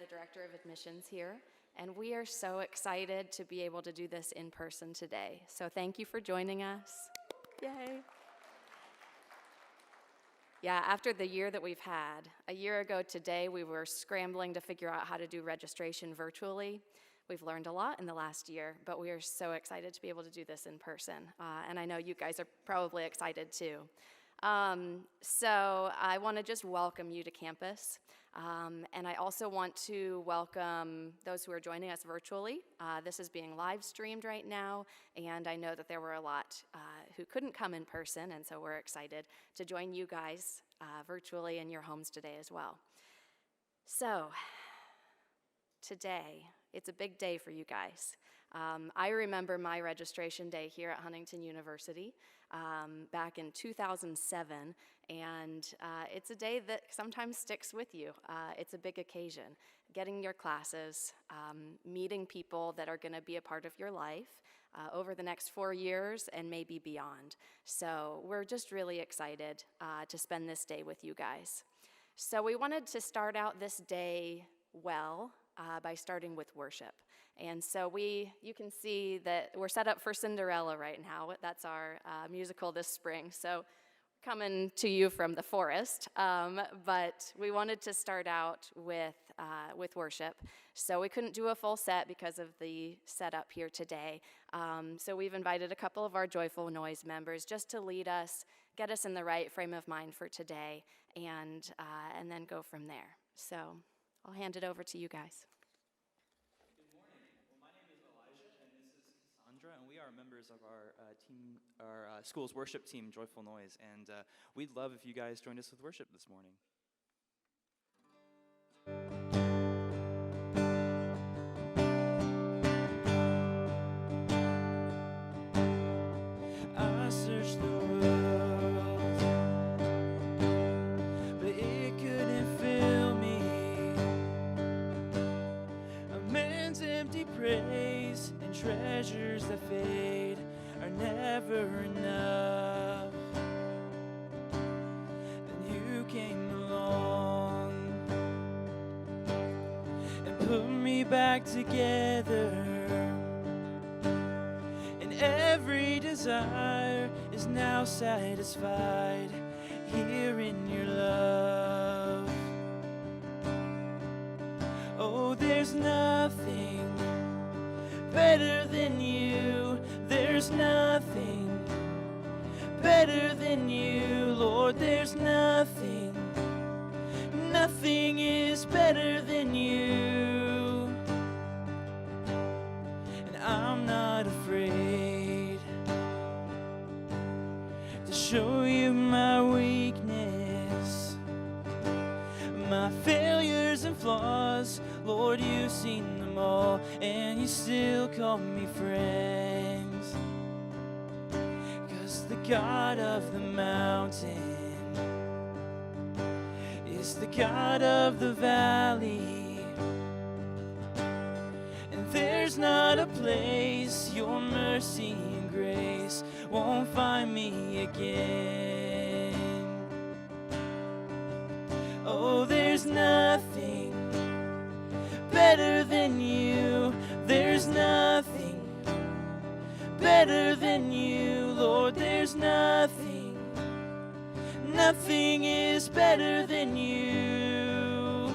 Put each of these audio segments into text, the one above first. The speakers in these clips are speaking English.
Director of Admissions here, and we are so excited to be able to do this in person today. So thank you for joining us. Yay. Yeah, after the year that we've had, a year ago today, we were scrambling to figure out how to do registration virtually. We've learned a lot in the last year, but we are so excited to be able to do this in person. And I know you guys are probably excited too. So I want to just welcome you to campus. And I also want to welcome those who are joining us virtually. This is being live streamed right now, and I know that there were a lot who couldn't come in person, and so we're excited to join you guys virtually in your homes today as well. So today, it's a big day for you guys. I remember my registration day here at Huntington University back in 2007, and it's a day that sometimes sticks with you. It's a big occasion. Getting your classes, meeting people that are going to be a part of your life over the next 4 years and maybe beyond. So we're just really excited to spend this day with you guys. So we wanted to start out this day well by starting with worship. And so you can see that we're set up for Cinderella right now. That's our musical this spring. So coming to you from the forest, but we wanted to start out with worship. So we couldn't do a full set because of the setup here today. So we've invited a couple of our Joyful Noise members just to lead us, get us in the right frame of mind for today, and then go from there. So I'll hand it over to you guys. Good morning. Well, my name is Elijah, and this is Cassandra, and we are members of our school's worship team, Joyful Noise, and we'd love if you guys joined us with worship this morning. I searched the world, but it couldn't fill me. A man's empty praise and treasures that fade are never enough. Then you came along and put me back together, and every desire is now satisfied here in your love. Oh, there's nothing better than you. There's nothing better than you, Lord. There's nothing is better than you. And I'm not afraid to show you my weakness, my failures and flaws. Lord, you've seen them all, and you still call me friends. 'Cause the God of the mountain is the God of the valley, and there's not a place your mercy and grace won't find me again. Oh, there's nothing better than you. There's nothing better than you, Lord. There's nothing is better than you.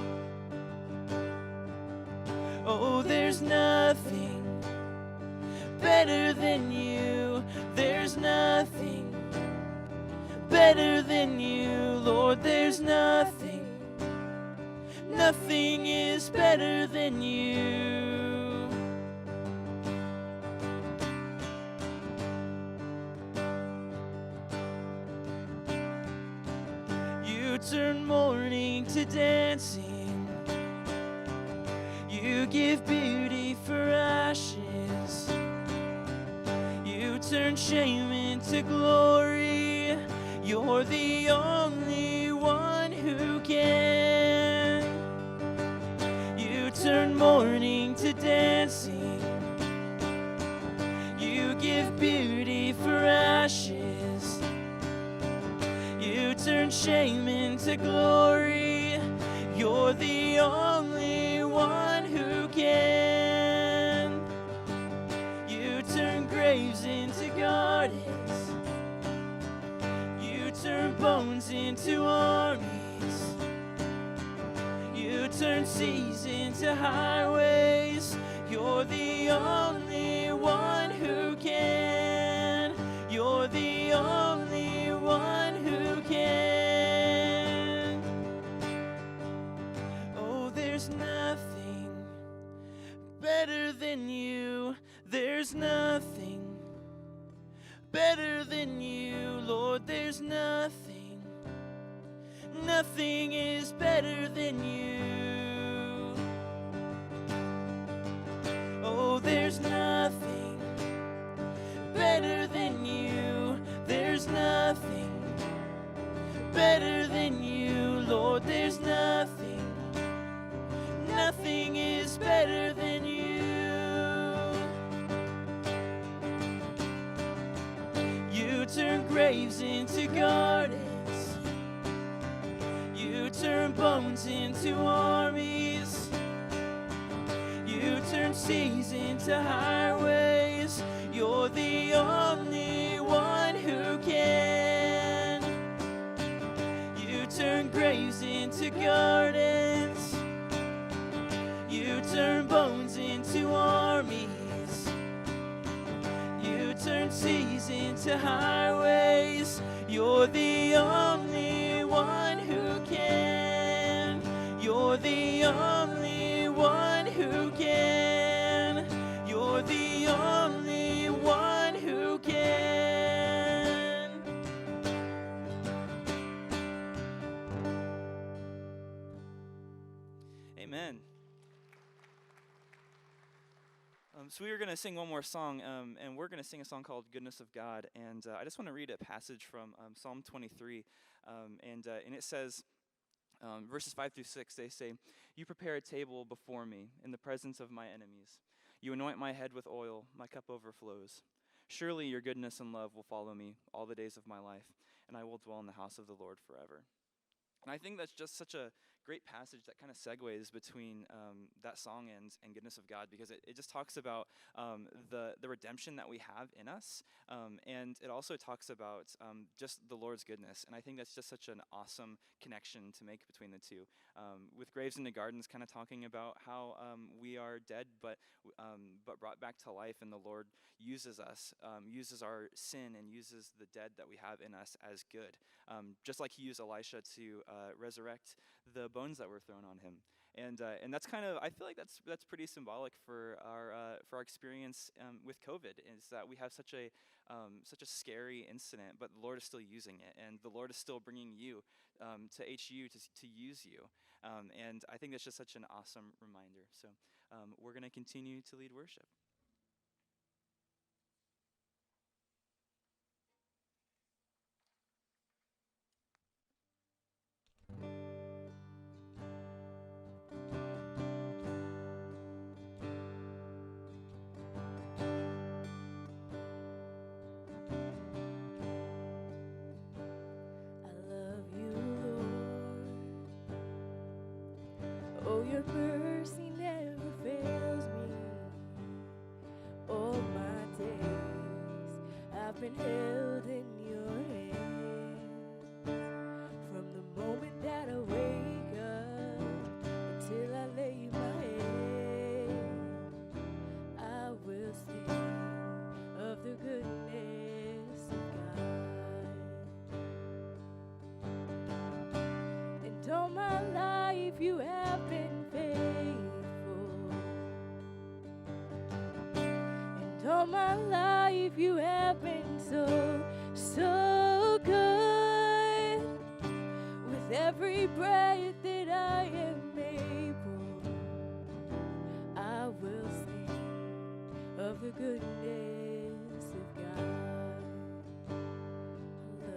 Oh, there's nothing better than you. There's nothing better than you, Lord. There's nothing is better than you. You turn mourning to dancing. You give beauty for ashes. You turn shame into glory. You're the only one who can. You turn mourning to dancing. You give beauty for ashes. You turn shame into glory. You're the only one gardens. You turn bones into armies. You turn seas into highways. You're the only one who can. You're the only one who can. Oh, there's nothing better than you. There's nothing better than you, Lord. There's nothing. Nothing is better than you. Oh, there's nothing better than you. There's nothing better than you, Lord. There's nothing. Nothing is better than you. You turn graves into gardens. You turn bones into armies. You turn seas into highways. You're the only one who can. You turn graves into gardens. You turn bones into armies. You turn seas into highways. You're the only one who can. You're the only one who can. You're the only one who can. Amen. So we are going to sing one more song, and we're going to sing a song called Goodness of God. And I just want to read a passage from Psalm 23, and it says, verses 5 through 6, they say, "You prepare a table before me in the presence of my enemies. You anoint my head with oil, my cup overflows. Surely your goodness and love will follow me all the days of my life, and I will dwell in the house of the Lord forever." And I think that's just such a great passage that kind of segues between that song and Goodness of God, because it just talks about the redemption that we have in us, and it also talks about just the Lord's goodness. And I think that's just such an awesome connection to make between the two. With Graves into Gardens kind of talking about how we are dead but brought back to life, and the Lord uses us, uses our sin and uses the dead that we have in us as good. Just like he used Elisha to resurrect the bones that were thrown on him, and that's kind of, I feel like that's pretty symbolic for our experience with COVID. Is that we have such a scary incident, but the Lord is still using it, and the Lord is still bringing you to HU to use you, and I think that's just such an awesome reminder. So we're going to continue to lead worship. Your mercy never fails me. All my days I've been held in your hands. From the moment that I wake up until I lay my head, I will sing of the goodness of God. And all my life you have been all my life you have been so, so good. With every breath that I am able, I will sing of the goodness of God. I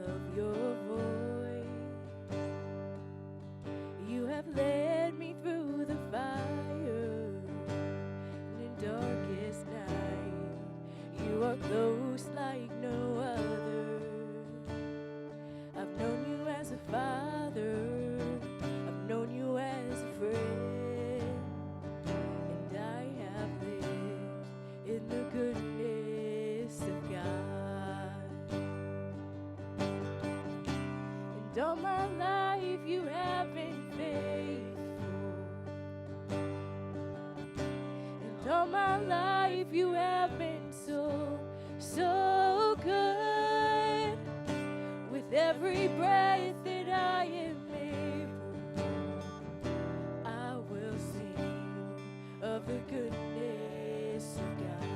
love your voice. You have led me through the fire and in darkest night. You are close like no other. I've known you as a father. I've life you have been so, so good. With every breath that I am able, I will sing of the goodness of God.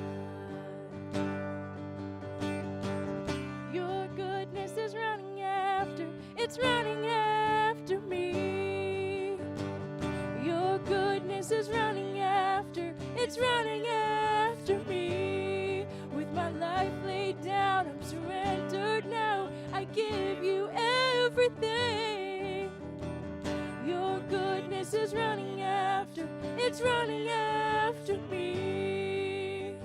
Your goodness is running after, it's running after me. Your goodness is running after, it's running after me. With my life laid down, I'm surrendered now. I give you everything. Your goodness is running after, it's running after me.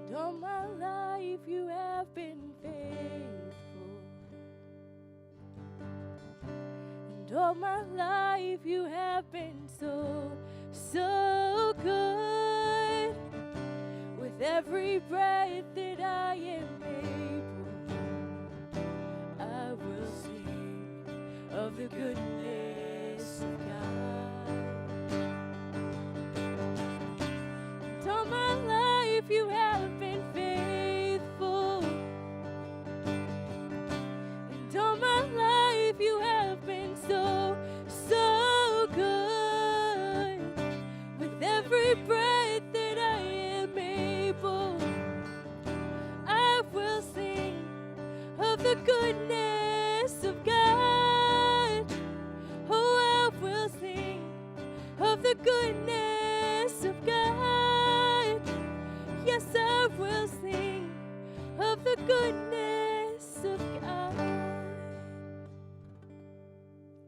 And all my life you have been faithful. And all my life you have been so, so good. With every breath that I am able, I will sing of the goodness of God. And all my life you have been faithful. And all my life you have been so, so good. With every breath that I am able, I will sing of the goodness of God. Oh, I will sing of the goodness of God. Yes, I will sing of the goodness of God.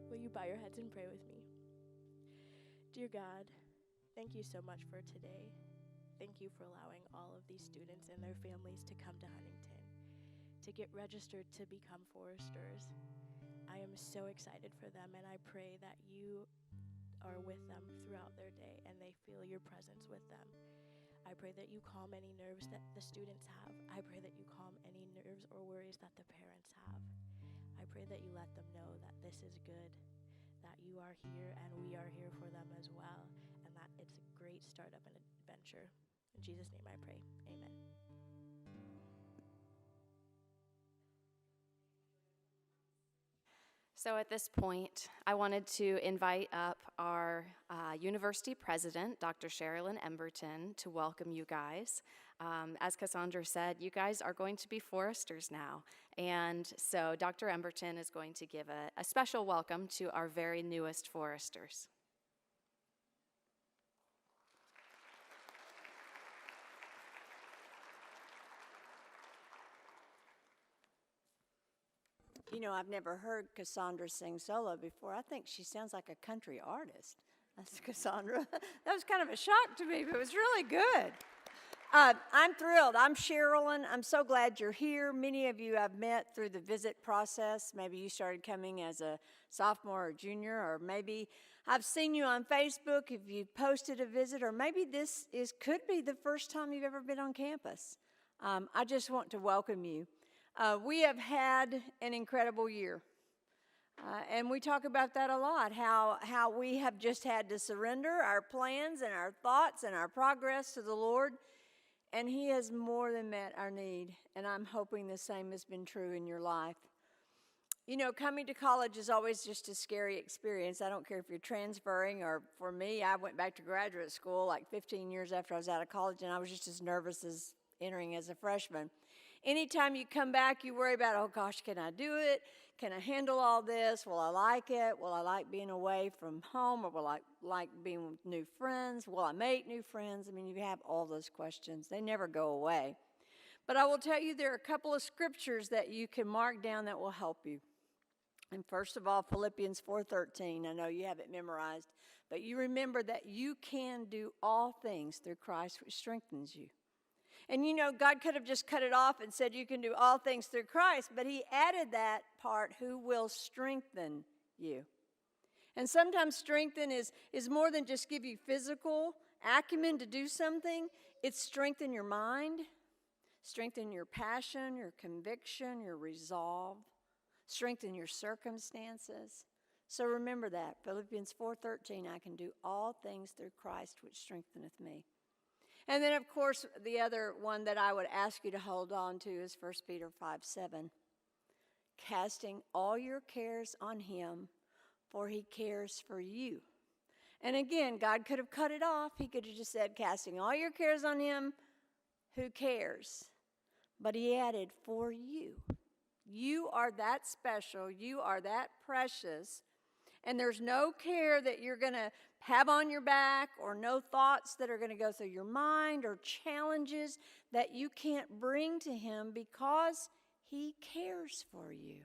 Will you bow your heads and pray with me? Dear God, thank you so much for today. Thank you for allowing all of these students and their families to come to Huntington, to get registered to become foresters. I am so excited for them, and I pray that you are with them throughout their day and they feel your presence with them. I pray that you calm any nerves that the students have. I pray that you calm any nerves or worries that the parents have. I pray that you let them know that this is good, that you are here and we are here for them as well, and that it's a great start of an adventure. In Jesus' name I pray, amen. So at this point, I wanted to invite up our university president, Dr. Sherilyn Emberton, to welcome you guys. As Cassandra said, you guys are going to be foresters now. And so Dr. Emberton is going to give a special welcome to our very newest foresters. You know, I've never heard Cassandra sing solo before. I think she sounds like a country artist. That's Cassandra. That was kind of a shock to me, but it was really good. I'm thrilled. I'm Sherilyn. I'm so glad you're here. Many of you I've met through the visit process. Maybe you started coming as a sophomore or junior, or maybe I've seen you on Facebook if you posted a visit, or maybe this could be the first time you've ever been on campus. I just want to welcome you. We have had an incredible year, and we talk about that a lot, how we have just had to surrender our plans and our thoughts and our progress to the Lord, and He has more than met our need, and I'm hoping the same has been true in your life. You know, coming to college is always just a scary experience. I don't care if you're transferring, or for me, I went back to graduate school like 15 years after I was out of college, and I was just as nervous as entering as a freshman. Anytime you come back, you worry about, oh gosh, can I do it? Can I handle all this? Will I like it? Will I like being away from home? Or will I like being with new friends? Will I make new friends? I mean, you have all those questions. They never go away. But I will tell you, there are a couple of scriptures that you can mark down that will help you. And first of all, Philippians 4:13. I know you have it memorized, but you remember that you can do all things through Christ, which strengthens you. And you know, God could have just cut it off and said you can do all things through Christ, but He added that part, who will strengthen you. And sometimes strengthen is more than just give you physical acumen to do something. It's strengthen your mind, strengthen your passion, your conviction, your resolve, strengthen your circumstances, So remember that. Philippians 4:13, I can do all things through Christ which strengtheneth me. And then, of course, the other one that I would ask you to hold on to is 1 Peter 5:7. Casting all your cares on him, for he cares for you. And again, God could have cut it off. He could have just said, casting all your cares on him, who cares? But he added, for you. You are that special. You are that precious. And there's no care that you're going to have on your back or no thoughts that are going to go through your mind or challenges that you can't bring to him because he cares for you.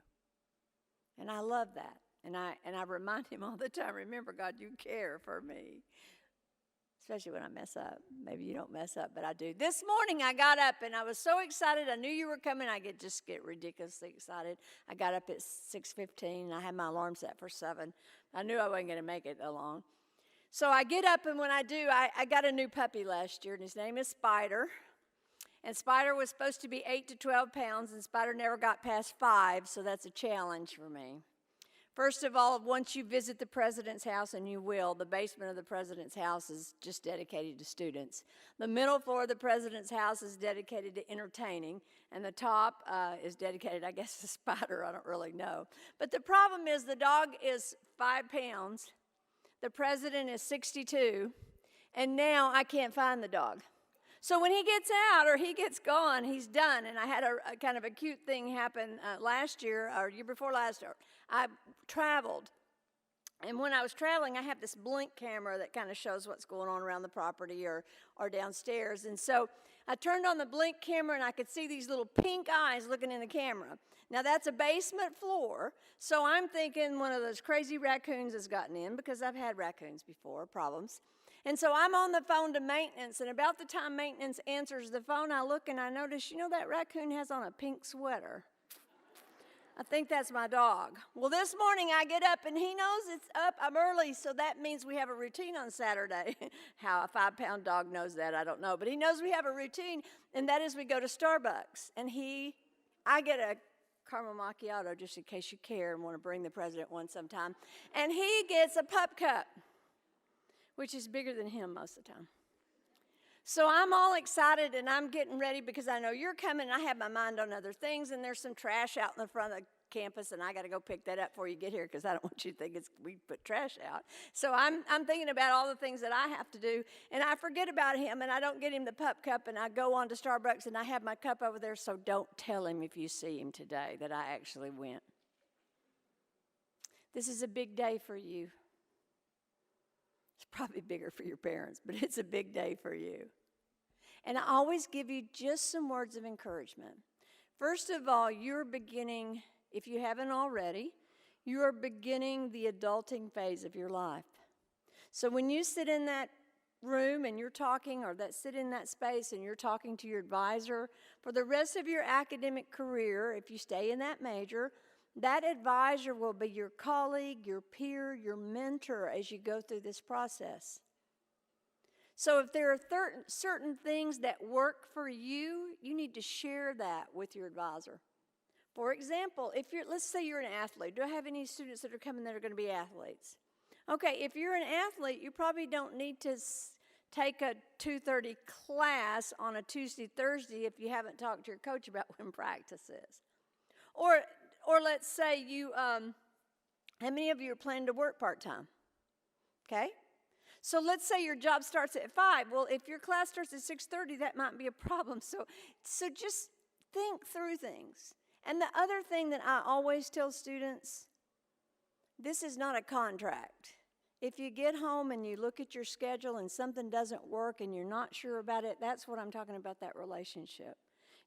And I love that. And I remind him all the time, remember, God, you care for me. Especially when I mess up. Maybe you don't mess up, but I do. This morning I got up and I was so excited. I knew you were coming. I just get ridiculously excited. I got up at 6:15 and I had my alarm set for 7. I knew I wasn't going to make it that long. So I get up, and when I do, I got a new puppy last year, and his name is Spider. And Spider was supposed to be 8 to 12 pounds, and Spider never got past 5, so that's a challenge for me. First of all, once you visit the president's house, and you will, the basement of the president's house is just dedicated to students. The middle floor of the president's house is dedicated to entertaining, and the top is dedicated, I guess, to Spider. I don't really know. But the problem is the dog is 5 pounds, the president is 62, and now I can't find the dog. So when he gets out or he gets gone, he's done. And I had a kind of a cute thing happen last year or year before last year. I traveled. And when I was traveling, I have this blink camera that kind of shows what's going on around the property or downstairs. And so I turned on the blink camera, and I could see these little pink eyes looking in the camera. Now, that's a basement floor, so I'm thinking one of those crazy raccoons has gotten in, because I've had raccoons before, problems. And so I'm on the phone to maintenance, and about the time maintenance answers the phone, I look and I notice, that raccoon has on a pink sweater. I think that's my dog. Well, this morning I get up, and he knows it's up. I'm early, so that means we have a routine on Saturday. How a 5-pound dog knows that, I don't know. But he knows we have a routine, and that is we go to Starbucks. And I get a caramel macchiato, just in case you care and want to bring the president one sometime. And he gets a pup cup, which is bigger than him most of the time. So I'm all excited, and I'm getting ready because I know you're coming, and I have my mind on other things, and there's some trash out in the front of the campus, and I got to go pick that up before you get here because I don't want you to think we put trash out. So I'm thinking about all the things that I have to do, and I forget about him, and I don't get him the pup cup, and I go on to Starbucks, and I have my cup over there, so don't tell him if you see him today that I actually went. This is a big day for you. It's probably bigger for your parents, but it's a big day for you. And I always give you just some words of encouragement. First of all, you're beginning, if you haven't already, you are beginning the adulting phase of your life. So when you sit in that room and you're talking, or sit in that space and you're talking to your advisor, for the rest of your academic career, if you stay in that major, that advisor will be your colleague, your peer, your mentor as you go through this process. So if there are certain things that work for you, you need to share that with your advisor. For example, let's say you're an athlete. Do I have any students that are coming that are going to be athletes? Okay, if you're an athlete, you probably don't need to take a 2:30 class on a Tuesday, Thursday if you haven't talked to your coach about when practice is. Or let's say how many of you are planning to work part-time? Okay? So let's say your job starts at 5. Well, if your class starts at 6:30, that might be a problem. So just think through things. And the other thing that I always tell students, this is not a contract. If you get home and you look at your schedule and something doesn't work and you're not sure about it, that's what I'm talking about, that relationship.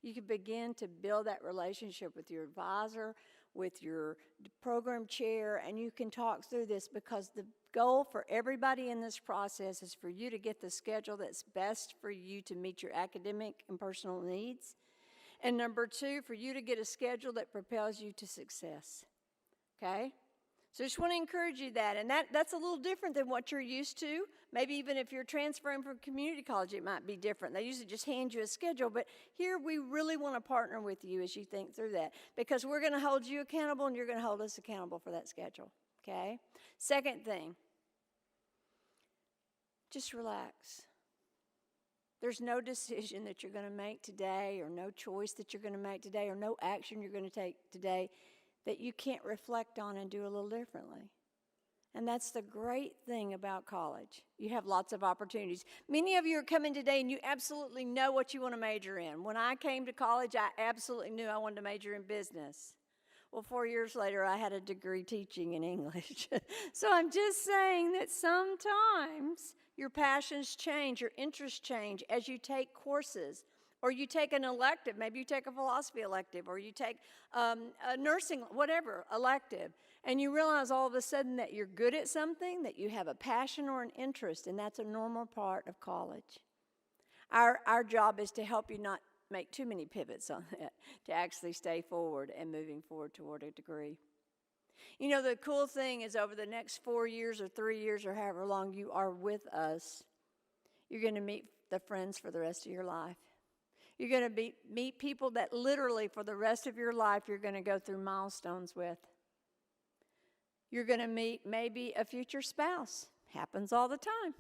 You can begin to build that relationship with your advisor, with your program chair, and you can talk through this, because the goal for everybody in this process is for you to get the schedule that's best for you to meet your academic and personal needs. And number 2, for you to get a schedule that propels you to success. Okay? So I just want to encourage you that. And that's a little different than what you're used to. Maybe even if you're transferring from community college, it might be different. They usually just hand you a schedule. But here we really want to partner with you as you think through that, because we're going to hold you accountable and you're going to hold us accountable for that schedule. okay? Second thing, just relax. There's no decision that you're going to make today, or no choice that you're going to make today, or no action you're going to take today that you can't reflect on and do a little differently. And that's the great thing about college. You have lots of opportunities. Many of you are coming today and you absolutely know what you want to major in. When I came to college, I absolutely knew I wanted to major in business. Well, 4 years later, I had a degree teaching in English. So I'm just saying that sometimes your passions change, your interests change as you take courses, or you take an elective. Maybe you take a philosophy elective, or you take a nursing, whatever, elective, and you realize all of a sudden that you're good at something, that you have a passion or an interest, and that's a normal part of college. Our job is to help you not make too many pivots on that, to actually stay forward and moving forward toward a degree. You know, the cool thing is over the next 4 years or 3 years or however long you are with us, you're going to meet the friends for the rest of your life. You're going to meet people that literally for the rest of your life you're going to go through milestones with. You're going to meet maybe a future spouse. Happens all the time.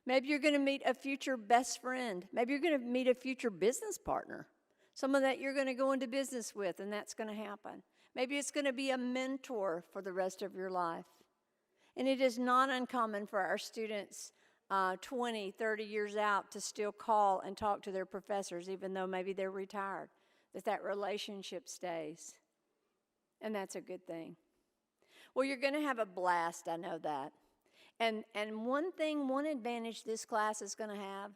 Maybe you're going to meet a future best friend. Maybe you're going to meet a future business partner, someone that you're going to go into business with, and that's going to happen. Maybe it's going to be a mentor for the rest of your life. And it is not uncommon for our students 20, 30 years out to still call and talk to their professors, even though maybe they're retired, that relationship stays. And that's a good thing. Well, you're going to have a blast, I know that. And one advantage this class is going to have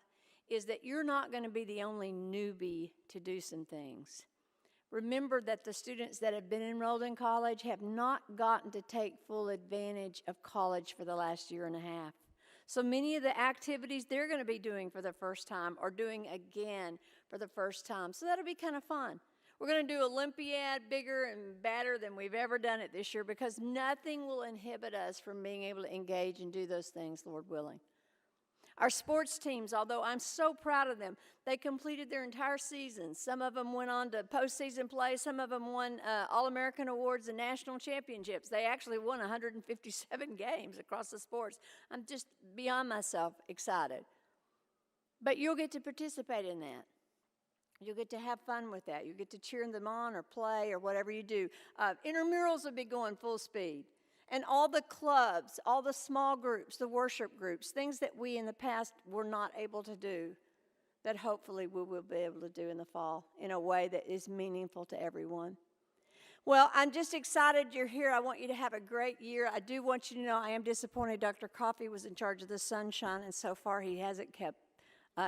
is that you're not going to be the only newbie to do some things. Remember that the students that have been enrolled in college have not gotten to take full advantage of college for the last year and a half. So many of the activities they're going to be doing for the first time or doing again for the first time. So that'll be kind of fun. We're going to do Olympiad bigger and badder than we've ever done it this year, because nothing will inhibit us from being able to engage and do those things, Lord willing. Our sports teams, although I'm so proud of them, they completed their entire season. Some of them went on to postseason play. Some of them won All-American awards and national championships. They actually won 157 games across the sports. I'm just beyond myself excited. But you'll get to participate in that. You'll get to have fun with that. You'll get to cheer them on or play or whatever you do. Intramurals will be going full speed. And all the clubs, all the small groups, the worship groups, things that we in the past were not able to do, that hopefully we will be able to do in the fall in a way that is meaningful to everyone. Well, I'm just excited you're here. I want you to have a great year. I do want you to know I am disappointed Dr. Coffey was in charge of the sunshine, and so far he hasn't kept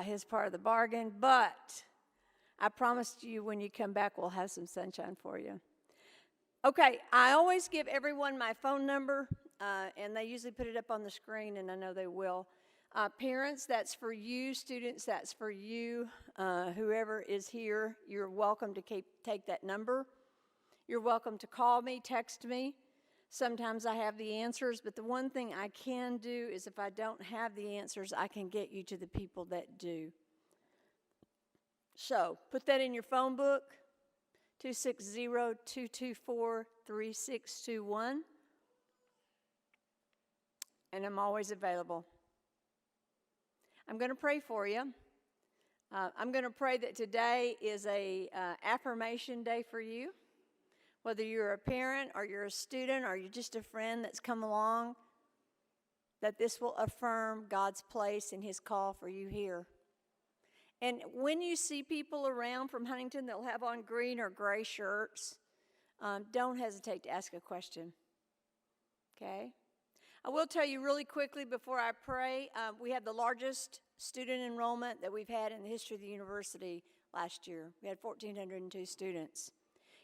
his part of the bargain. But I promise you when you come back, we'll have some sunshine for you. Okay, I always give everyone my phone number, and they usually put it up on the screen, and I know they will. Parents, that's for you. Students, that's for you. Whoever is here, you're welcome to take that number. You're welcome to call me, text me. Sometimes I have the answers, but the one thing I can do is if I don't have the answers, I can get you to the people that do. So put that in your phone book, 260-224-3621, and I'm always available. I'm going to pray for you. I'm going to pray that today is a affirmation day for you, whether you're a parent or you're a student or you're just a friend that's come along, that this will affirm God's place and His call for you here. And when you see people around from Huntington that'll have on green or gray shirts, don't hesitate to ask a question, okay? I will tell you really quickly before I pray, we had the largest student enrollment that we've had in the history of the university last year. We had 1,402 students.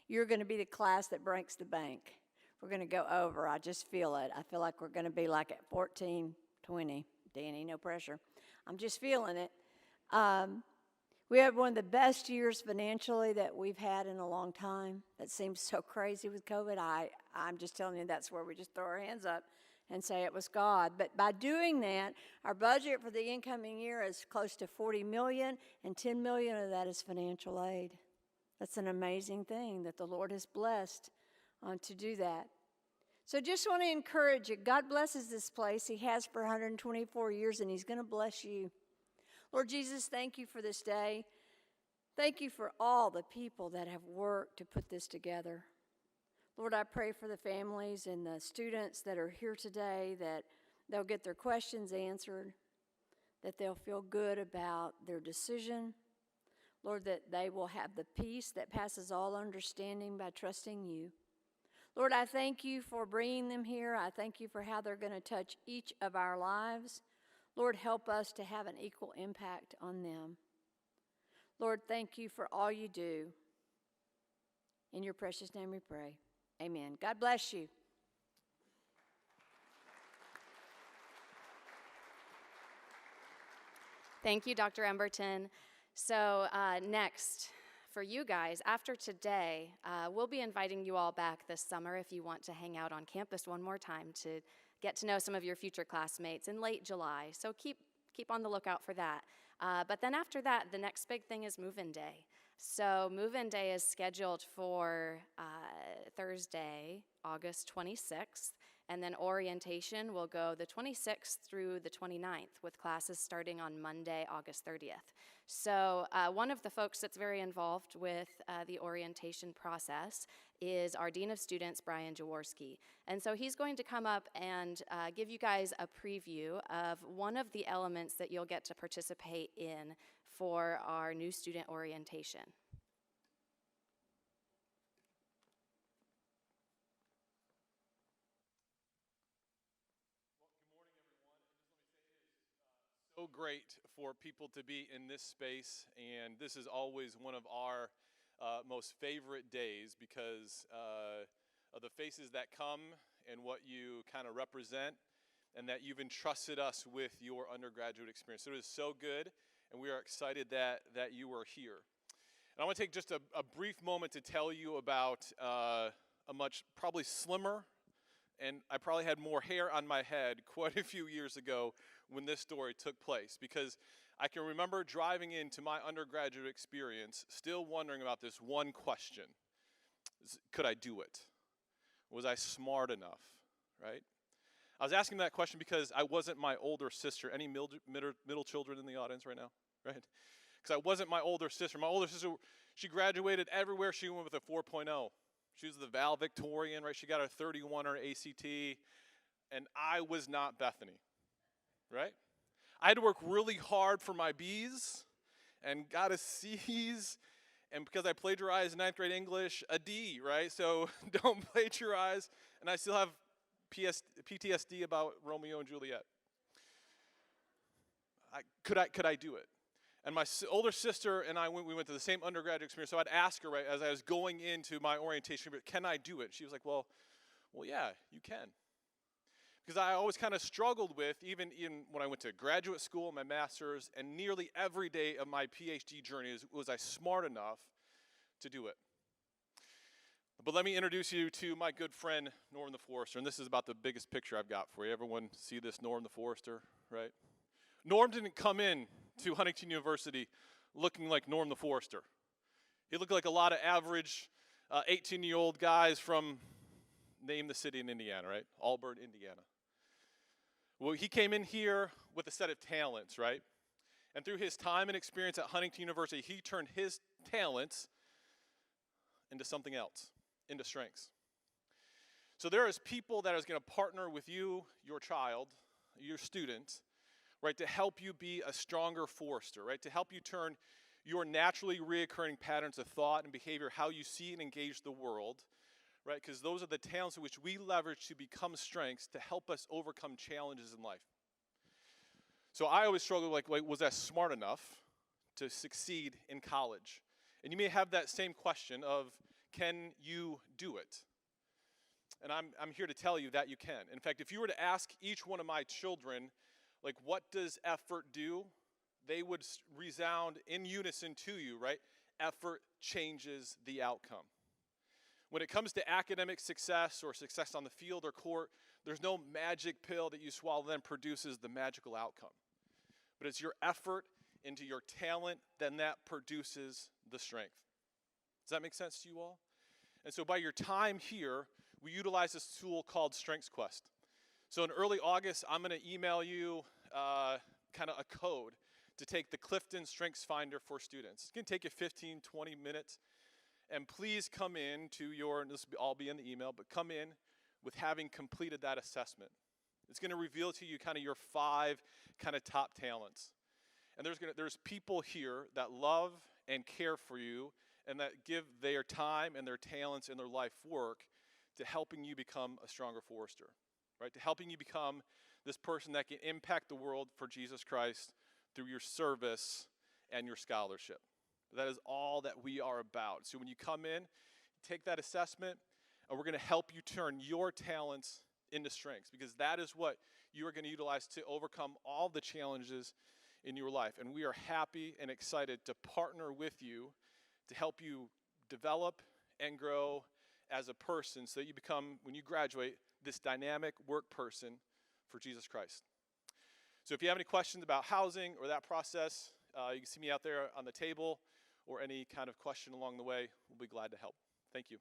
You're going to be the class that breaks the bank. We're going to go over. I just feel it. I feel like we're going to be like at 1420. Danny, no pressure. I'm just feeling it. We had one of the best years financially that we've had in a long time. That seems so crazy with COVID. I'm just telling you, that's where we just throw our hands up and say it was God. But by doing that, our budget for the incoming year is close to $40 million, and $10 million of that is financial aid. That's an amazing thing that the Lord has blessed to do that. So just want to encourage you. God blesses this place. He has for 124 years, and He's going to bless you. Lord Jesus, thank you for this day. Thank you for all the people that have worked to put this together. Lord, I pray for the families and the students that are here today, that they'll get their questions answered, that they'll feel good about their decision. Lord, that they will have the peace that passes all understanding by trusting you. Lord, I thank you for bringing them here. I thank you for how they're going to touch each of our lives. Lord, help us to have an equal impact on them. Lord, thank you for all you do. In your precious name we pray. Amen. God bless you. Thank you, Dr. Emberton. So next, for you guys, after today, we'll be inviting you all back this summer if you want to hang out on campus one more time to get to know some of your future classmates in late July. So keep on the lookout for that. But then after that, the next big thing is move-in day. So move-in day is scheduled for Thursday, August 26th, and then orientation will go the 26th through the 29th, with classes starting on Monday, August 30th. So one of the folks that's very involved with the orientation process is our Dean of Students, Brian Jaworski. And so he's going to come up and give you guys a preview of one of the elements that you'll get to participate in for our new student orientation. So great for people to be in this space, and this is always one of our most favorite days because of the faces that come and what you kind of represent, and that you've entrusted us with your undergraduate experience. So it is so good, and we are excited that you are here. And I want to take just a brief moment to tell you about a much probably slimmer, and I probably had more hair on my head quite a few years ago when this story took place, because I can remember driving into my undergraduate experience still wondering about this one question. Could I do it? Was I smart enough, right? I was asking that question because I wasn't my older sister. Any middle children in the audience right now, right? Because I wasn't my older sister. My older sister, she graduated everywhere she went with a 4.0. She was the valedictorian, right? She got her 31 or ACT, and I was not Bethany, right? I had to work really hard for my B's and got a C's, and because I plagiarized 9th grade English, a D, right? So don't plagiarize, and I still have PTSD about Romeo and Juliet. Could I do it? And my older sister and I we went to the same undergraduate experience, so I'd ask her, right, as I was going into my orientation, can I do it? She was like, well, yeah, you can. Because I always kind of struggled with, even when I went to graduate school, my master's, and nearly every day of my PhD journey, was I smart enough to do it? But let me introduce you to my good friend, Norm the Forester, and this is about the biggest picture I've got for you. Everyone see this, Norm the Forester, right? Norm didn't come in to Huntington University looking like Norm the Forester. He looked like a lot of average 18-year-old guys from, name the city in Indiana, right? Auburn, Indiana. Well, he came in here with a set of talents, right? And through his time and experience at Huntington University, he turned his talents into something else, into strengths. So there is people that is going to partner with you, your child, your student, right, to help you be a stronger Forester, right, to help you turn your naturally reoccurring patterns of thought and behavior, how you see and engage the world, right, because those are the talents which we leverage to become strengths to help us overcome challenges in life. So I always struggled, like was I smart enough to succeed in college? And you may have that same question of, can you do it? And I'm here to tell you that you can. In fact, if you were to ask each one of my children, like, what does effort do? They would resound in unison to you, right? Effort changes the outcome. When it comes to academic success or success on the field or court, there's no magic pill that you swallow that then produces the magical outcome. But it's your effort into your talent, then that produces the strength. Does that make sense to you all? And so by your time here, we utilize this tool called Strengths Quest. So in early August, I'm going to email you kind of a code to take the Clifton Strengths Finder for students. It's going to take you 15, 20 minutes. And please come in to and this will all be in the email, but come in with having completed that assessment. It's going to reveal to you kind of your 5 kind of top talents. And there's people here that love and care for you and that give their time and their talents and their life work to helping you become a stronger forester, right? To helping you become this person that can impact the world for Jesus Christ through your service and your scholarship. That is all that we are about. So when you come in, take that assessment, and we're going to help you turn your talents into strengths, because that is what you are going to utilize to overcome all the challenges in your life. And we are happy and excited to partner with you to help you develop and grow as a person so that you become, when you graduate, this dynamic work person for Jesus Christ. So if you have any questions about housing or that process, you can see me out there on the table, or any kind of question along the way. We'll be glad to help. Thank you.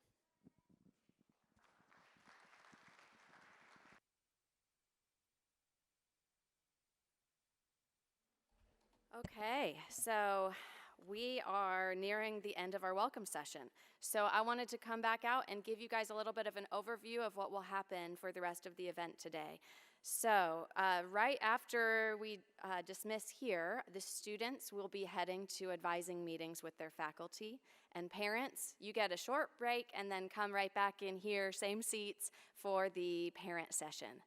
Okay, so we are nearing the end of our welcome session. So I wanted to come back out and give you guys a little bit of an overview of what will happen for the rest of the event today. So right after we dismiss here, the students will be heading to advising meetings with their faculty. And parents, you get a short break and then come right back in here, same seats, for the parent session.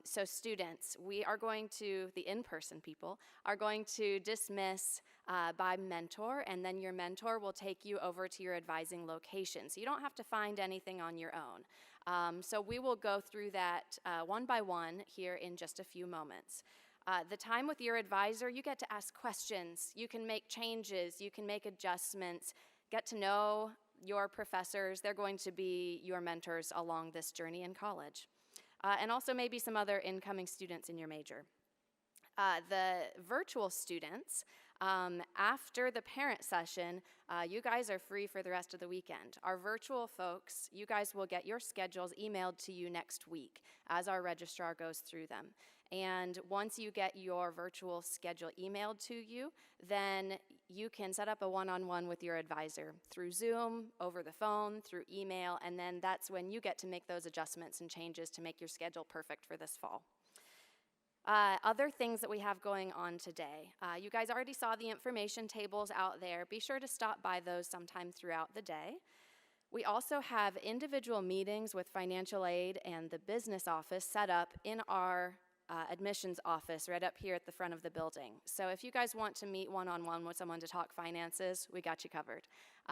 So students, we are going to, the in-person people, are going to dismiss by mentor, and then your mentor will take you over to your advising location. So you don't have to find anything on your own. So we will go through that one by one here in just a few moments. The time with your advisor, you get to ask questions, you can make changes, you can make adjustments, get to know your professors. They're going to be your mentors along this journey in college. And also maybe some other incoming students in your major. The virtual students, after the parent session, you guys are free for the rest of the weekend. Our virtual folks, you guys will get your schedules emailed to you next week as our registrar goes through them. And once you get your virtual schedule emailed to you, then you can set up a one-on-one with your advisor through Zoom, over the phone, through email, and then that's when you get to make those adjustments and changes to make your schedule perfect for this fall. Other things that we have going on today. You guys already saw the information tables out there. Be sure to stop by those sometime throughout the day. We also have individual meetings with financial aid and the business office set up in our admissions office right up here at the front of the building. So if you guys want to meet one-on-one with someone to talk finances, we got you covered.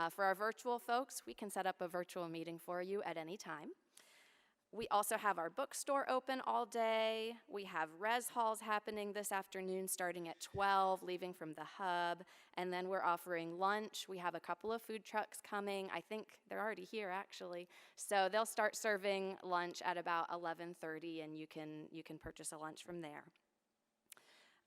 For our virtual folks, we can set up a virtual meeting for you at any time. We also have our bookstore open all day. We have res halls happening this afternoon starting at 12, leaving from the hub. And then we're offering lunch. We have a couple of food trucks coming. I think they're already here, actually. So they'll start serving lunch at about 11:30, and you can purchase a lunch from there.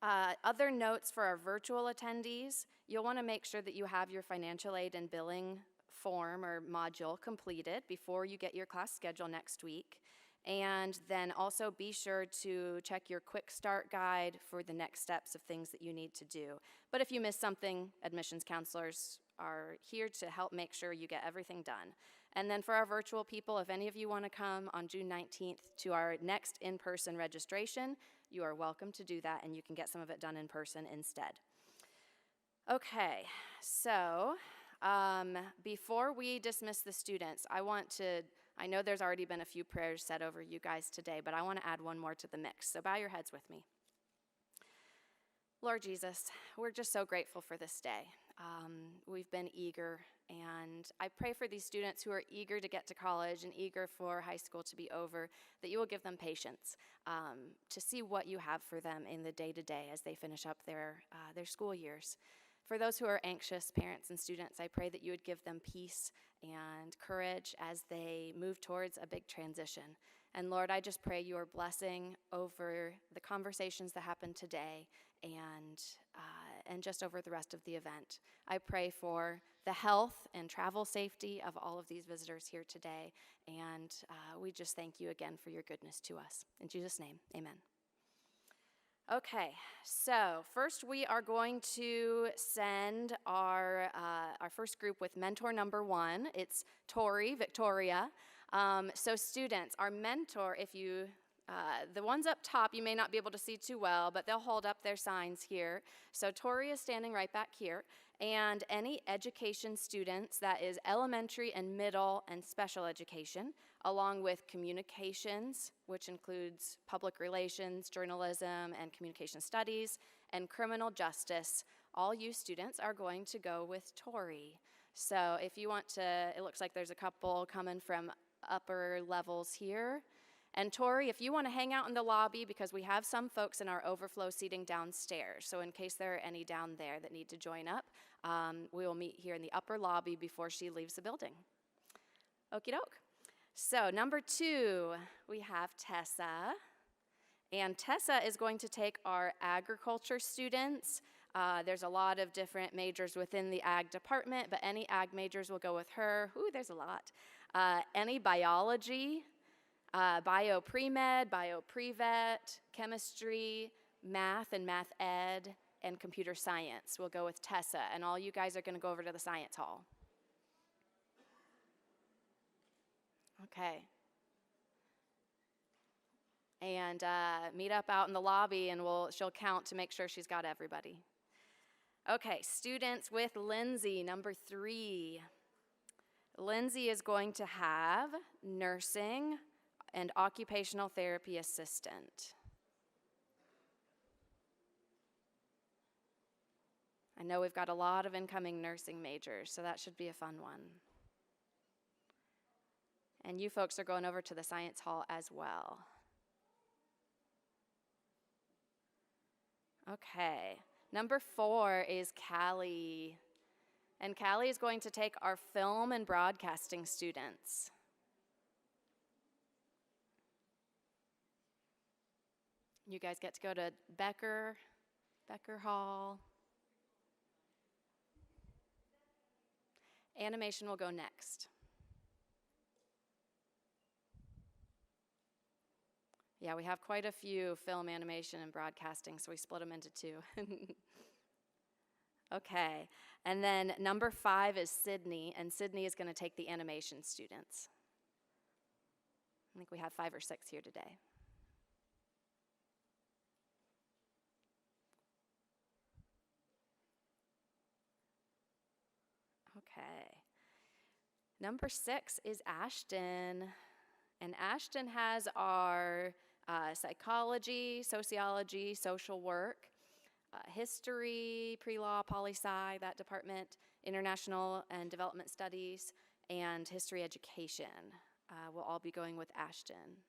Other notes for our virtual attendees, you'll want to make sure that you have your financial aid and billing form or module completed before you get your class schedule next week. And then also be sure to check your quick start guide for the next steps of things that you need to do. But if you miss something, admissions counselors are here to help make sure you get everything done. And then for our virtual people, if any of you want to come on June 19th to our next in-person registration, you are welcome to do that, and you can get some of it done in person instead. Okay, so before we dismiss the students, I know there's already been a few prayers said over you guys today, but I want to add one more to the mix, so bow your heads with me. Lord Jesus, we're just so grateful for this day. We've been eager, and I pray for these students who are eager to get to college and eager for high school to be over, that you will give them patience to see what you have for them in the day-to-day as they finish up their school years. For those who are anxious, parents and students, I pray that you would give them peace and courage as they move towards a big transition. And Lord, I just pray your blessing over the conversations that happened today and and just over the rest of the event. I pray for the health and travel safety of all of these visitors here today, and we just thank you again for your goodness to us. In Jesus' name, amen. Okay, so first we are going to send our first group with mentor number 1. It's Tori, Victoria. So students, our mentor, if you, the ones up top, you may not be able to see too well, but they'll hold up their signs here. So Tori is standing right back here, and any education students, that is elementary and middle and special education, along with communications, which includes public relations, journalism, and communication studies, and criminal justice, all you students are going to go with Tori. So if you want to, it looks like there's a couple coming from upper levels here. And Tori, if you want to hang out in the lobby, because we have some folks in our overflow seating downstairs, so in case there are any down there that need to join up, we will meet here in the upper lobby before she leaves the building. Okie doke. So number 2, we have Tessa. And Tessa is going to take our agriculture students. There's a lot of different majors within the ag department, but any ag majors will go with her. Ooh, there's a lot. Any biology, bio pre-med, bio pre-vet, chemistry, math and math ed, and computer science will go with Tessa. And all you guys are going to go over to the science hall. Okay. And meet up out in the lobby, and she'll count to make sure she's got everybody. Okay, students with Lindsay, number 3. Lindsay is going to have nursing and occupational therapy assistant. I know we've got a lot of incoming nursing majors, so that should be a fun one. And you folks are going over to the science hall as well. Okay, number 4 is Callie. And Callie is going to take our film and broadcasting students. You guys get to go to Becker Hall. Animation will go next. Yeah, we have quite a few film, animation, and broadcasting, so we split them into 2. Okay, and then number 5 is Sydney, and Sydney is going to take the animation students. I think we have 5 or 6 here today. Okay, number 6 is Ashton, and Ashton has our psychology, sociology, social work, history, pre-law, poli-sci, that department, international and development studies, and history education. We'll all be going with Ashton.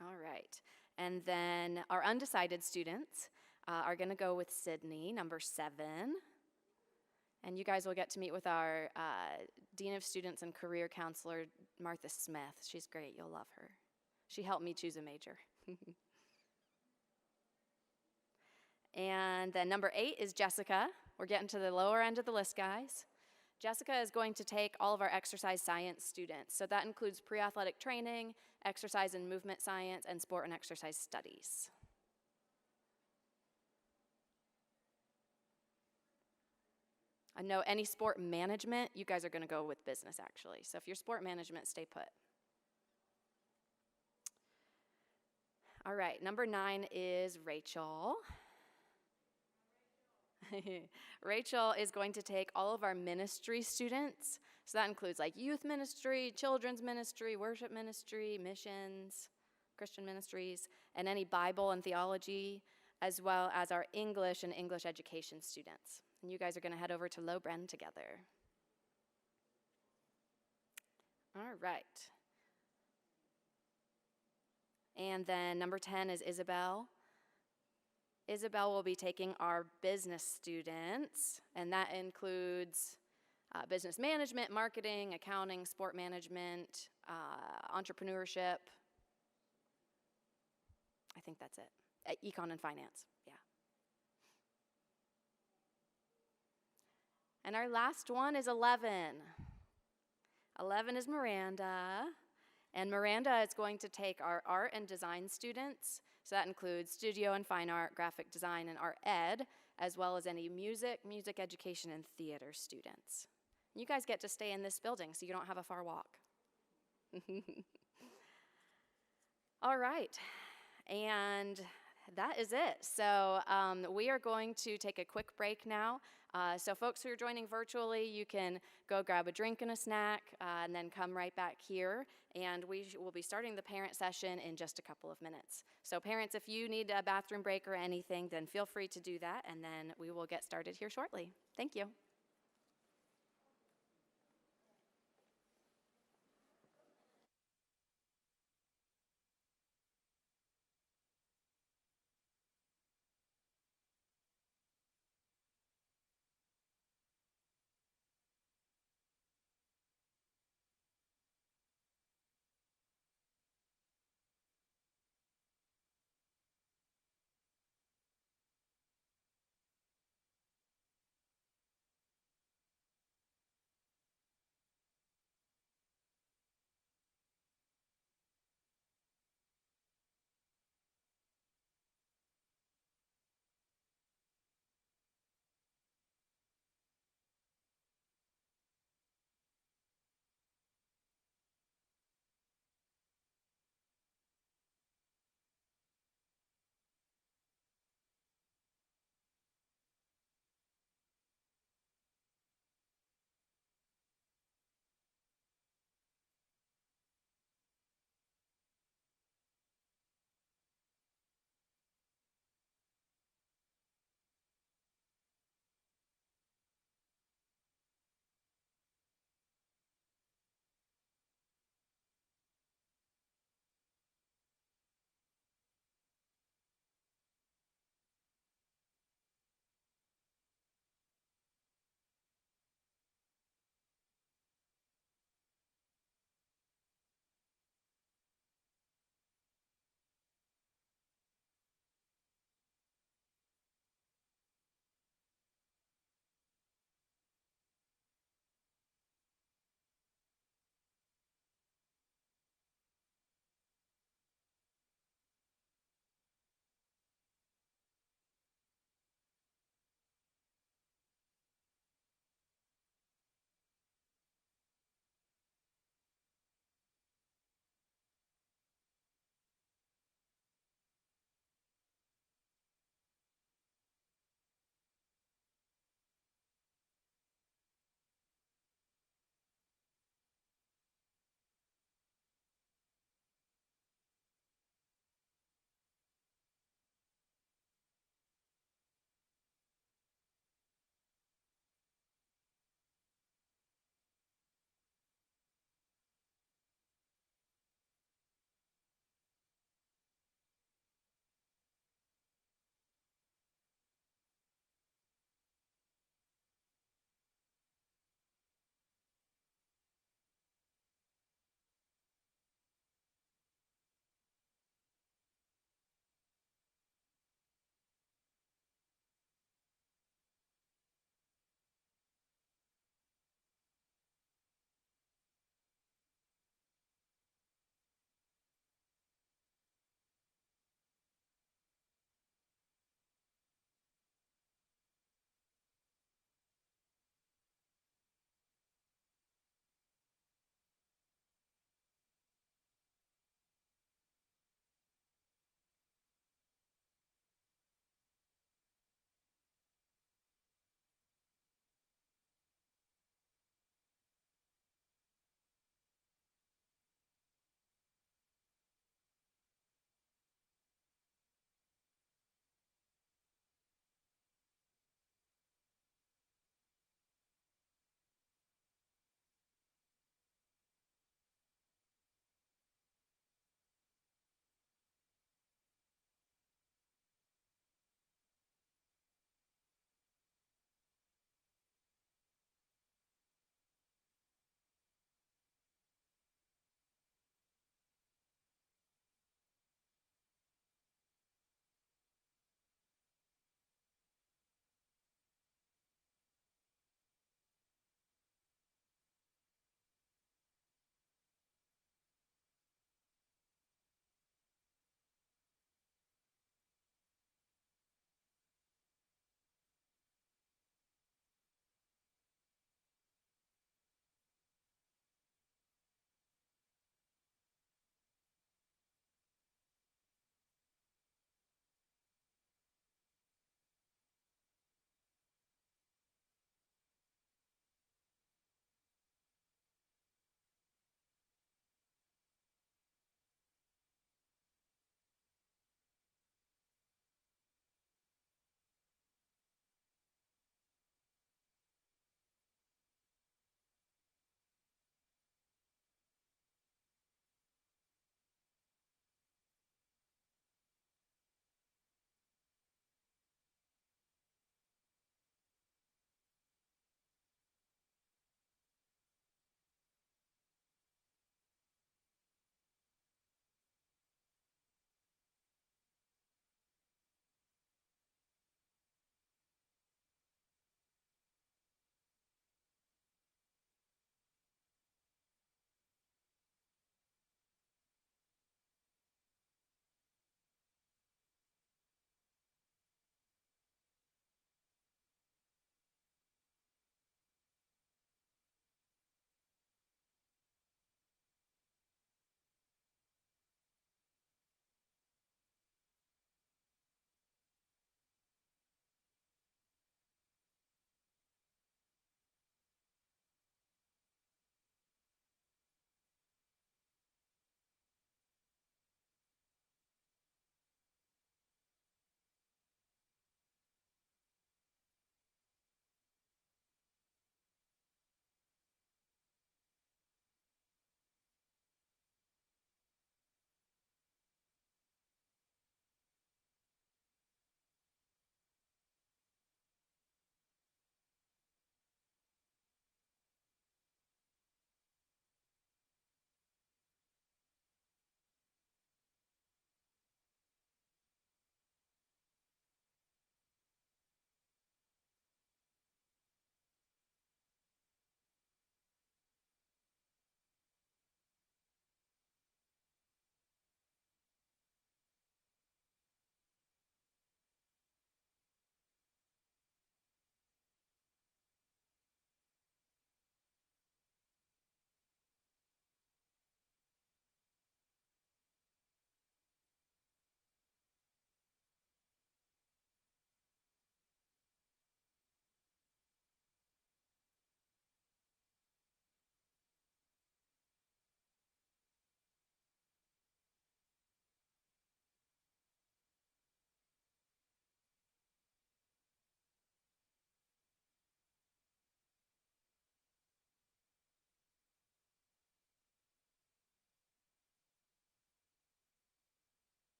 All right, and then our undecided students are going to go with Sydney, number 7. And you guys will get to meet with our Dean of Students and Career Counselor, Martha Smith. She's great. You'll love her. She helped me choose a major. And then number 8 is Jessica. We're getting to the lower end of the list, guys. Jessica is going to take all of our exercise science students. So that includes pre-athletic training, exercise and movement science, and sport and exercise studies. I know any sport management, you guys are going to go with business, actually. So if you're sport management, stay put. All right, number 9 is Rachel. Rachel is going to take all of our ministry students. So that includes like youth ministry, children's ministry, worship ministry, missions, Christian ministries, and any Bible and theology, as well as our English and English education students. And you guys are going to head over to Lowbren together. All right. And then number 10 is Isabel. Isabel will be taking our business students, and that includes business management, marketing, accounting, sport management, entrepreneurship, I think that's it. Econ and finance, yeah. And our last one is 11. 11 is Miranda. And Miranda is going to take our art and design students. So that includes studio and fine art, graphic design, and art ed, as well as any music, music education, and theater students. You guys get to stay in this building, so you don't have a far walk. All right, and that is it. So we are going to take a quick break now. So folks who are joining virtually, you can go grab a drink and a snack, and then come right back here. And we will be starting the parent session in just a couple of minutes. So parents, if you need a bathroom break or anything, then feel free to do that, and then we will get started here shortly. Thank you.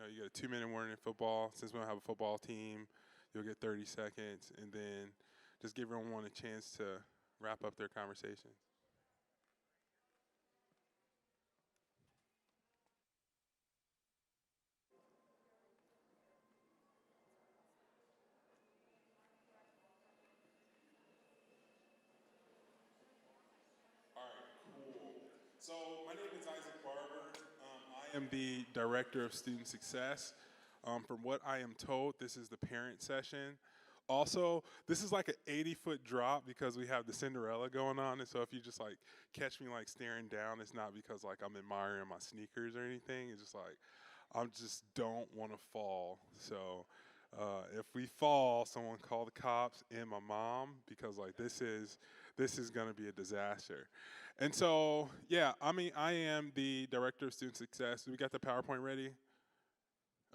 you get a 2-minute warning in football. Since we don't have a football team, you'll get 30 seconds, and then just give everyone a chance to wrap up their conversation. All right, cool. So my name is Isaac Barber. I am the Director of Student Success. From what I am told, this is the parent session. Also, this is like an 80-foot drop because we have the Cinderella going on, and so if you just like catch me like staring down, it's not because like I'm admiring my sneakers or anything. It's just like I just don't want to fall. So if we fall, someone call the cops and my mom because like this is gonna be a disaster. And so yeah, I mean I am the Director of Student Success. We got the PowerPoint ready?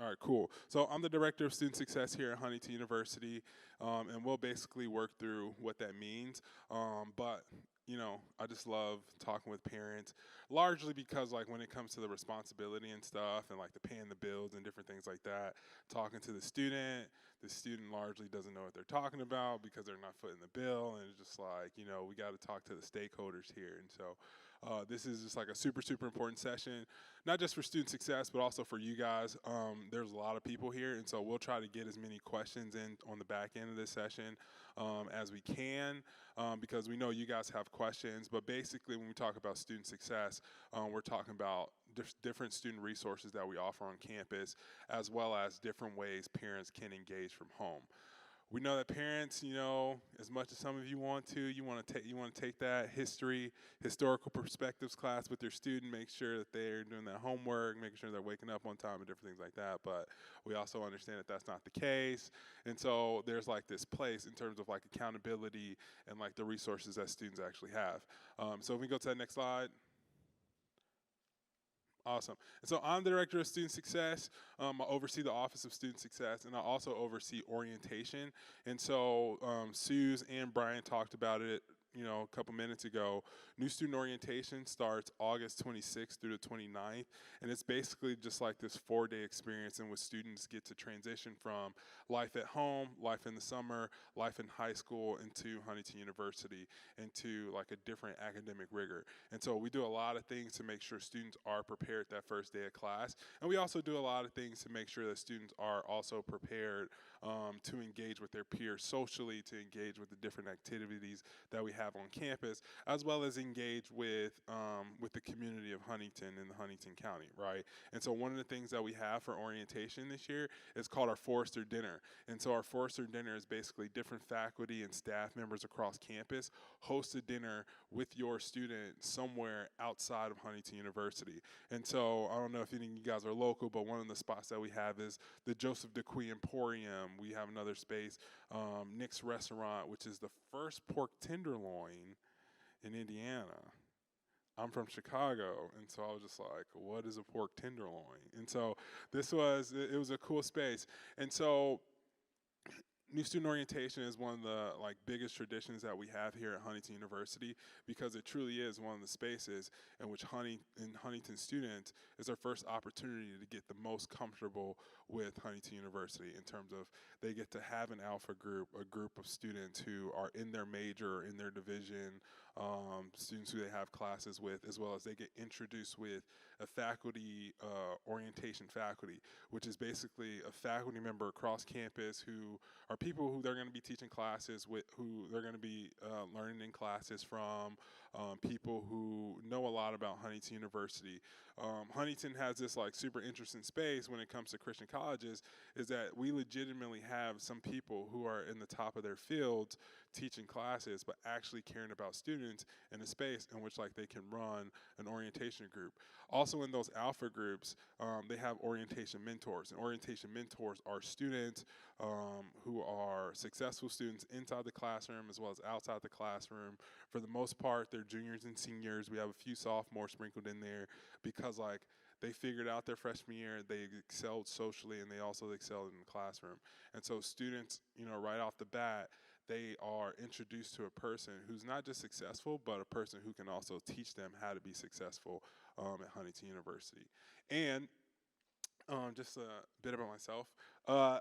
All right, cool. So I'm the Director of Student Success here at Huntington University, and we'll basically work through what that means. But I just love talking with parents, largely because like when it comes to the responsibility and stuff, and like the paying the bills and different things like that, talking to the student largely doesn't know what they're talking about because they're not footing the bill, and it's just like we got to talk to the stakeholders here, and so. This is just like a super, super important session, not just for student success, but also for you guys. There's a lot of people here, and so we'll try to get as many questions in on the back end of this session as we can, because we know you guys have questions. But basically, when we talk about student success, we're talking about different student resources that we offer on campus, as well as different ways parents can engage from home. We know that parents, as much as some of you want to take that historical perspectives class with your student, make sure that they're doing that homework, making sure they're waking up on time and different things like that. But we also understand that that's not the case. And so there's like this place in terms of like accountability and like the resources that students actually have. So if we go to that next slide. Awesome. And so I'm the Director of Student Success. I oversee the Office of Student Success, and I also oversee orientation. And so Suze and Brian talked about it a couple minutes ago. New student orientation starts August 26th through the 29th, and it's basically just like this 4-day experience in which students get to transition from life at home, life in the summer, life in high school, into Huntington University, into like a different academic rigor. And so we do a lot of things to make sure students are prepared that first day of class, and we also do a lot of things to make sure that students are also prepared to engage with their peers socially, to engage with the different activities that we have on campus, as well as engage with the community of Huntington and the Huntington County, right? And so one of the things that we have for orientation this year is called our Forester Dinner. And so our Forester Dinner is basically different faculty and staff members across campus host a dinner with your student somewhere outside of Huntington University. And so I don't know if any of you guys are local, but one of the spots that we have is the Joseph DeQuee Emporium. We have another space, Nick's Restaurant, which is the first pork tenderloin in Indiana. I'm from Chicago, and so I was just like, what is a pork tenderloin? And so it was a cool space. And so New student orientation is one of the biggest traditions that we have here at Huntington University, because it truly is one of the spaces in which Huntington students is their first opportunity to get the most comfortable with Huntington University, in terms of they get to have an alpha group, a group of students who are in their major, in their division, students who they have classes with, as well as they get introduced with a faculty, orientation faculty, which is basically a faculty member across campus who are people who they're going to be teaching classes with, who they're going to be learning in classes from, people who know a lot about Huntington University. Huntington has this super interesting space when it comes to Christian colleges, is that we legitimately have some people who are in the top of their fields teaching classes, but actually caring about students in a space in which they can run an orientation group. Also in those alpha groups, they have orientation mentors, and orientation mentors are students who are successful students inside the classroom as well as outside the classroom. For the most part, they're juniors and seniors. We have a few sophomores sprinkled in there because they figured out their freshman year, they excelled socially, and they also excelled in the classroom. And so students, right off the bat, they are introduced to a person who's not just successful, but a person who can also teach them how to be successful at Huntington University. And Just a bit about myself. Uh,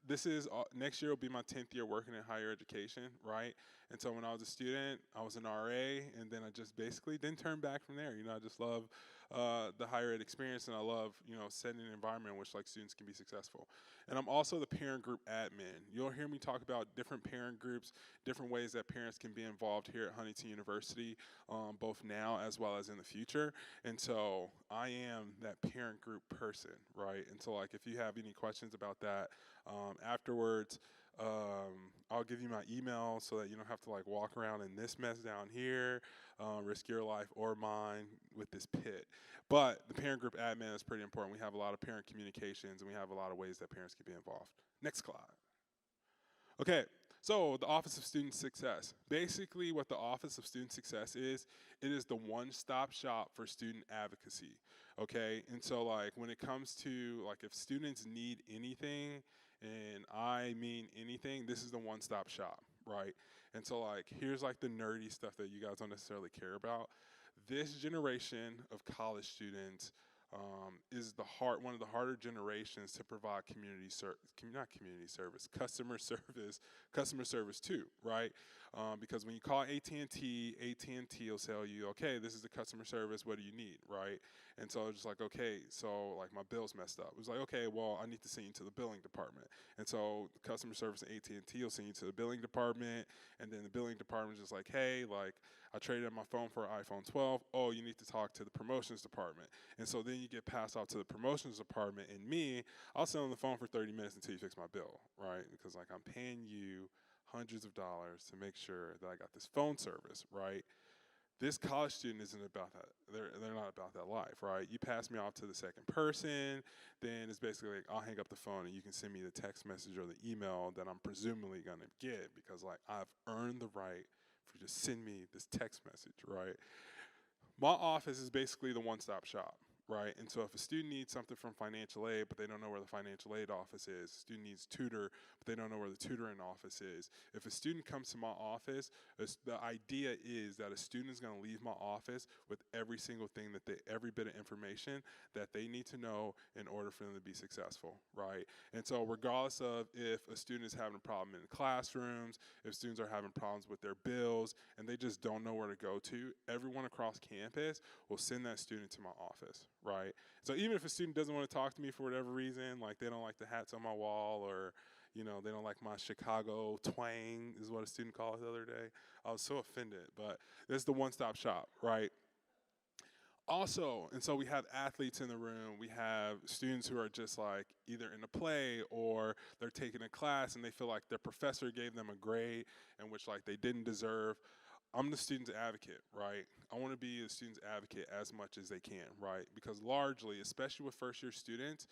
this is next year will be my 10th year working in higher education, right? And so when I was a student, I was an RA, and then I just basically didn't turn back from there. I just love the higher ed experience, and I love setting an environment in which like students can be successful. And I'm also the parent group admin. You'll hear me talk about different parent groups, different ways that parents can be involved here at Huntington University, both now as well as in the future. And so I am that parent group person, right? And so like if you have any questions about that afterwards, I'll give you my email so that you don't have to like walk around in this mess down here, risk your life or mine with this pit. But the parent group admin is pretty important. We have a lot of parent communications, and we have a lot of ways that parents can be involved. Next slide. Okay, so the Office of Student Success. Basically what the Office of Student Success is, it is the one-stop shop for student advocacy, okay? And so like when it comes to like if students need anything, and I mean anything, this is the one-stop shop, right? And so like here's like the nerdy stuff that you guys don't necessarily care about. This generation of college students is one of the harder generations to provide customer service too, right? Because when you call AT&T will tell you, okay, this is the customer service, what do you need, right? And so it's just like, okay, so like my bill's messed up. It was like, okay, well, I need to send you to the billing department. And so customer service at AT&T will send you to the billing department, and then the billing department is just like, hey, like I traded in my phone for an iPhone 12. Oh, you need to talk to the promotions department. And so then you get passed off to the promotions department, and I'll sit on the phone for 30 minutes until you fix my bill, right? Because like I'm paying you hundreds of dollars to make sure that I got this phone service, right? This college student isn't about that. They're not about that life, right? You pass me off to the second person, then it's basically like I'll hang up the phone and you can send me the text message or the email that I'm presumably gonna get because like I've earned the right for you to send me this text message, right? My office is basically the one-stop shop, right? And so if a student needs something from financial aid, but they don't know where the financial aid office is, student needs tutor, but they don't know where the tutoring office is. If a student comes to my office, the idea is that a student is gonna leave my office with every single thing every bit of information that they need to know in order for them to be successful, right? And so regardless of if a student is having a problem in the classrooms, if students are having problems with their bills, and they just don't know where to go to, everyone across campus will send that student to my office, right? So even if a student doesn't want to talk to me for whatever reason, like they don't like the hats on my wall, or they don't like my Chicago twang, is what a student called it the other day. I was so offended, but this is the one-stop shop, right? Also, and so we have athletes in the room, we have students who are just like either in a play or they're taking a class and they feel like their professor gave them a grade in which like they didn't deserve. I'm the student's advocate, right? I want to be the student's advocate as much as they can, right? Because largely, especially with first year students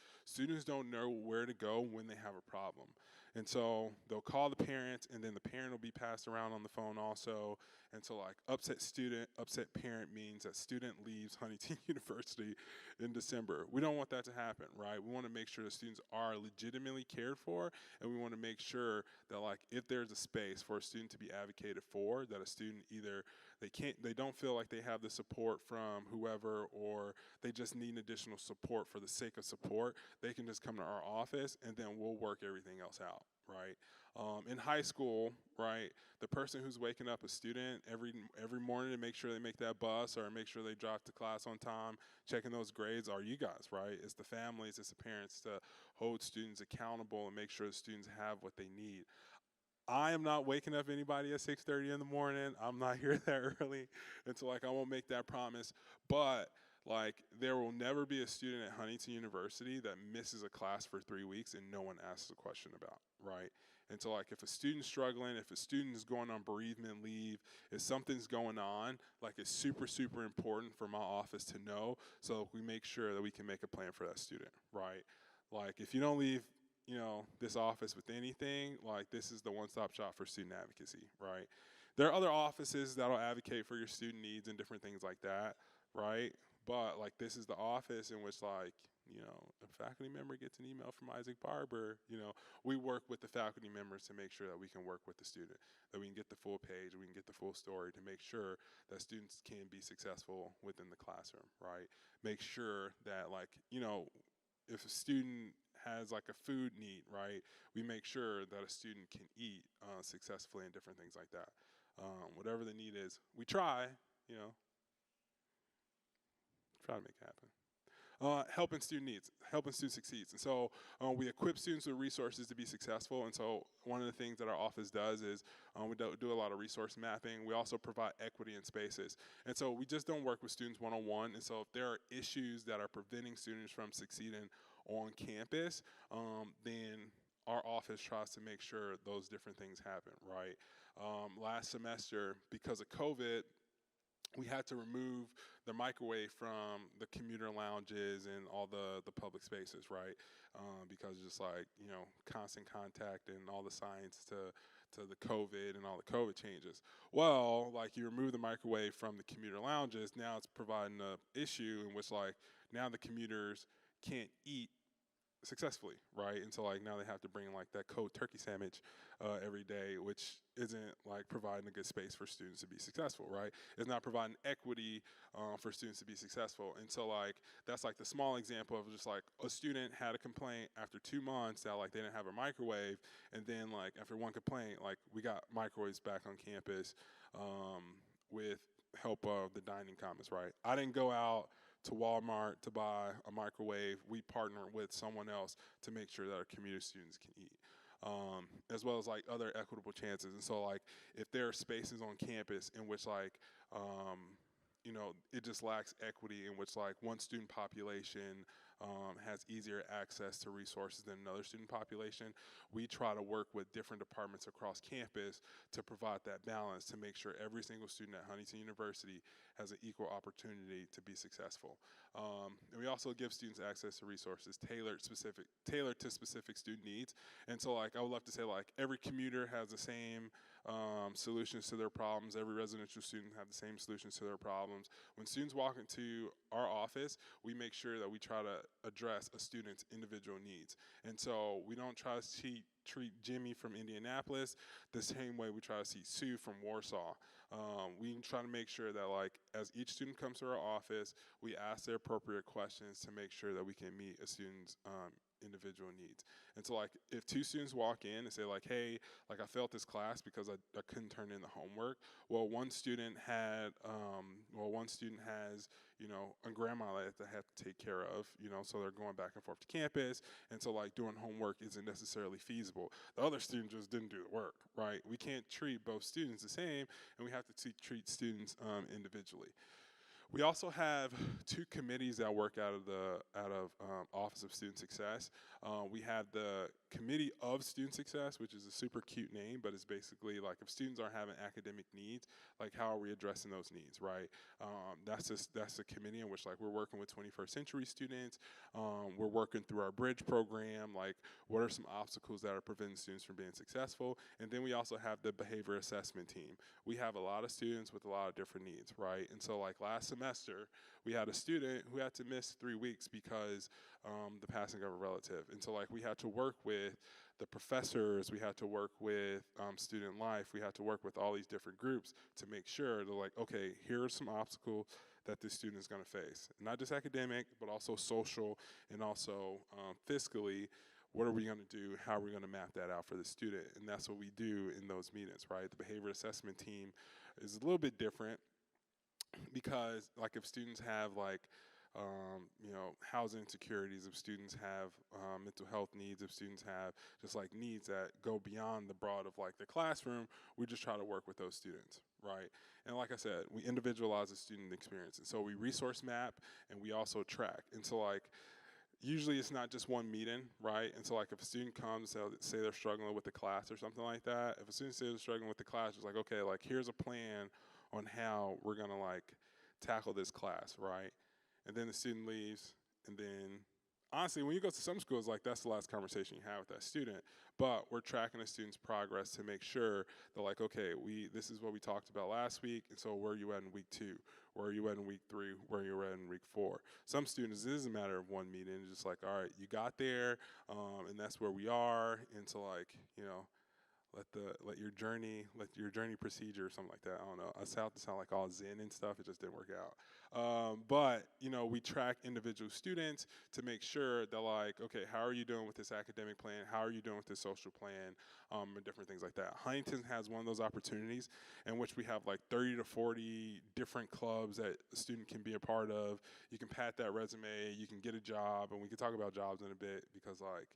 don't know where to go when they have a problem. And so they'll call the parent, and then the parent will be passed around on the phone also. And so like upset parent means that student leaves Huntington University in December. We don't want that to happen, right? We want to make sure the students are legitimately cared for, and we want to make sure that like if there's a space for a student to be advocated for, that a student either they don't feel like they have the support from whoever, or they just need additional support for the sake of support, they can just come to our office and then we'll work everything else out, right? In high school, right, the person who's waking up a student every morning to make sure they make that bus or make sure they drive to class on time, checking those grades are you guys, right? It's the families, it's the parents to hold students accountable and make sure the students have what they need. I am not waking up anybody at 6:30 in the morning. I'm not here that early. And so like I won't make that promise. But like there will never be a student at Huntington University that misses a class for 3 weeks and no one asks a question about, right? And so like if a student's struggling, if a student is going on bereavement leave, if something's going on, like it's super, super important for my office to know so we make sure that we can make a plan for that student, right? Like if you don't leave this office with anything, like this is the one-stop shop for student advocacy, right? There are other offices that'll advocate for your student needs and different things like that, right? But like this is the office in which like, a faculty member gets an email from Isaac Barber, we work with the faculty members to make sure that we can work with the student, that we can get the full page, we can get the full story to make sure that students can be successful within the classroom, right? Make sure that like, if a student has like a food need, right, we make sure that a student can eat successfully and different things like that. Whatever the need is, we try, you know, try to make it happen. Helping student needs, helping students succeed. And so we equip students with resources to be successful. And so one of the things that our office does is we do a lot of resource mapping. We also provide equity in spaces. And so we just don't work with students one-on-one. And so if there are issues that are preventing students from succeeding on campus, then our office tries to make sure those different things happen, right? Last semester, because of COVID, we had to remove the microwave from the commuter lounges and all the public spaces, right? Because just like, you know, constant contact and all the science to the COVID and all the COVID changes. Well, like you remove the microwave from the commuter lounges, now it's providing an issue in which like now the commuters can't eat successfully, right? And so like now they have to bring like that cold turkey sandwich every day, which isn't like providing a good space for students to be successful, right? It's not providing equity for students to be successful. And so like that's like the small example of just like a student had a complaint after 2 months that like they didn't have a microwave, and then like after one complaint, like we got microwaves back on campus with help of the dining commons, right? I didn't go out to Walmart to buy a microwave. We partner with someone else to make sure that our community students can eat, as well as like other equitable chances. And so like if there are spaces on campus in which like, you know, it just lacks equity, in which like one student population has easier access to resources than another student population, we try to work with different departments across campus to provide that balance to make sure every single student at Huntington University has an equal opportunity to be successful. And we also give students access to resources tailored to specific student needs. And so like I would love to say like every commuter has the same solutions to their problems. Every residential student have the same solutions to their problems. When students walk into our office, we make sure that we try to address a student's individual needs. And so we don't try to treat Jimmy from Indianapolis the same way we try to see Sue from Warsaw. We try to make sure that like as each student comes to our office, we ask their appropriate questions to make sure that we can meet a student's individual needs. And so like if 2 students walk in and say like, hey, like I failed this class because I couldn't turn in the homework. Well, one student has, you know, a grandma that they have to take care of, you know, so they're going back and forth to campus. And so like doing homework isn't necessarily feasible. The other student just didn't do the work, right? We can't treat both students the same, and we have to treat students individually. We also have 2 committees that work out of Office of Student Success. We have the Committee of Student Success, which is a super cute name, but it's basically like if students are having academic needs, like how are we addressing those needs, right? That's a committee in which like we're working with 21st century students. We're working through our bridge program, like what are some obstacles that are preventing students from being successful? And then we also have the behavior assessment team. We have a lot of students with a lot of different needs, right? And so like last semester, we had a student who had to miss 3 weeks because the passing of a relative. And so like we had to work with the professors, we had to work with student life, we had to work with all these different groups to make sure they're like, okay, here are some obstacles that this student is gonna face. Not just academic, but also social and also fiscally. What are we going to do? How are we going to map that out for the student? And that's what we do in those meetings, right? The behavior assessment team is a little bit different because, like, if students have, like, you know, housing insecurities, if students have mental health needs, if students have just, like, needs that go beyond the broad of, like, the classroom, we just try to work with those students, right? And like I said, we individualize the student experience. And so we resource map and we also track. And so, like, usually it's not just one meeting, right? And so like if a student comes, they'll say they're struggling with the class or something like that. If a student says they're struggling with the class, it's like, okay, like here's a plan on how we're gonna like tackle this class, right? And then the student leaves, and then honestly, when you go to some schools, like that's the last conversation you have with that student. But we're tracking the student's progress to make sure that like, okay, this is what we talked about last week, and so where are you at in week 2? Where are you at in week 3? Where are you at in week 4? Some students, it is a matter of one meeting. It's just like, all right, you got there, and that's where we are. And so like, you know, let your journey procedure or something like that. I don't know. I sound like all zen and stuff. It just didn't work out. But we track individual students to make sure that like, okay, how are you doing with this academic plan? How are you doing with this social plan? And different things like that. Huntington has one of those opportunities in which we have like 30 to 40 different clubs that a student can be a part of. You can pad that resume, you can get a job, and we can talk about jobs in a bit because like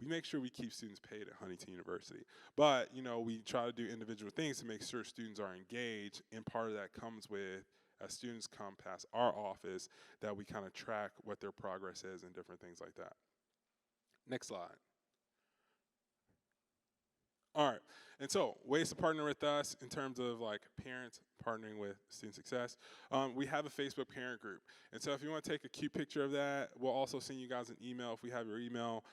we make sure we keep students paid at Huntington University. But, we try to do individual things to make sure students are engaged, and part of that comes with, as students come past our office, that we kind of track what their progress is and different things like that. Next slide. All right, and so ways to partner with us in terms of like parents partnering with student success. We have a Facebook parent group, and so if you want to take a cute picture of that, we'll also send you guys an email if we have your email.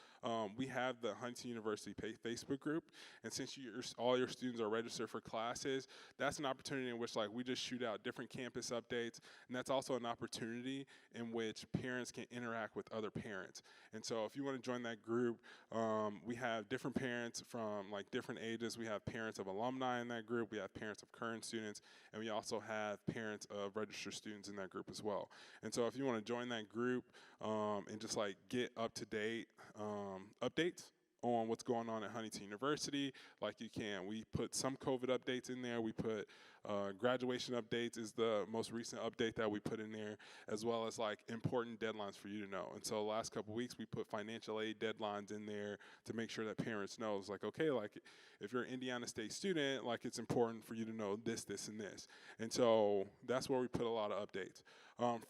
We have the Huntington University Facebook group, and since all your students are registered for classes, that's an opportunity in which like we just shoot out different campus updates, and that's also an opportunity in which parents can interact with other parents. And so if you want to join that group, we have different parents from like different ages. We have parents of alumni in that group. We have parents of current students, and we also have parents of registered students in that group as well. And so if you want to join that group and just like get up-to-date updates on what's going on at Huntington University, like you can. We put some COVID updates in there. We put graduation updates is the most recent update that we put in there, as well as like important deadlines for you to know. And so the last couple weeks we put financial aid deadlines in there to make sure that parents know. It's like, okay, like if you're an Indiana State student, like it's important for you to know this, this, and this. And so that's where we put a lot of updates.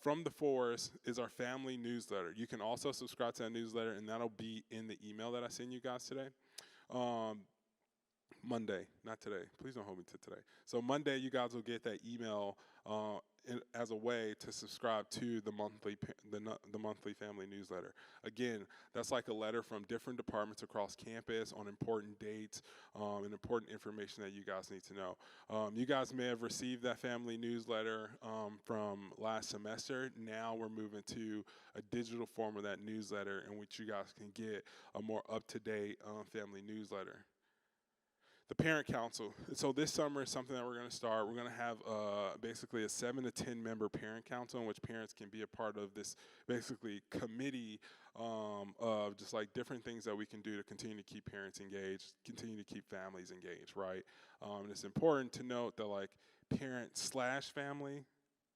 From the Forest is our family newsletter. You can also subscribe to that newsletter, and that'll be in the email that I send you guys today. Monday, not today. Please don't hold me to today. So Monday, you guys will get that email as a way to subscribe to the monthly family newsletter. Again, that's like a letter from different departments across campus on important dates and important information that you guys need to know. You guys may have received that family newsletter from last semester. Now we're moving to a digital form of that newsletter in which you guys can get a more up-to-date family newsletter. The parent council. So this summer is something that we're going to start. We're going to have basically a 7 to 10 member parent council in which parents can be a part of this basically committee of just like different things that we can do to continue to keep parents engaged, continue to keep families engaged, right? And it's important to note that like parent/family,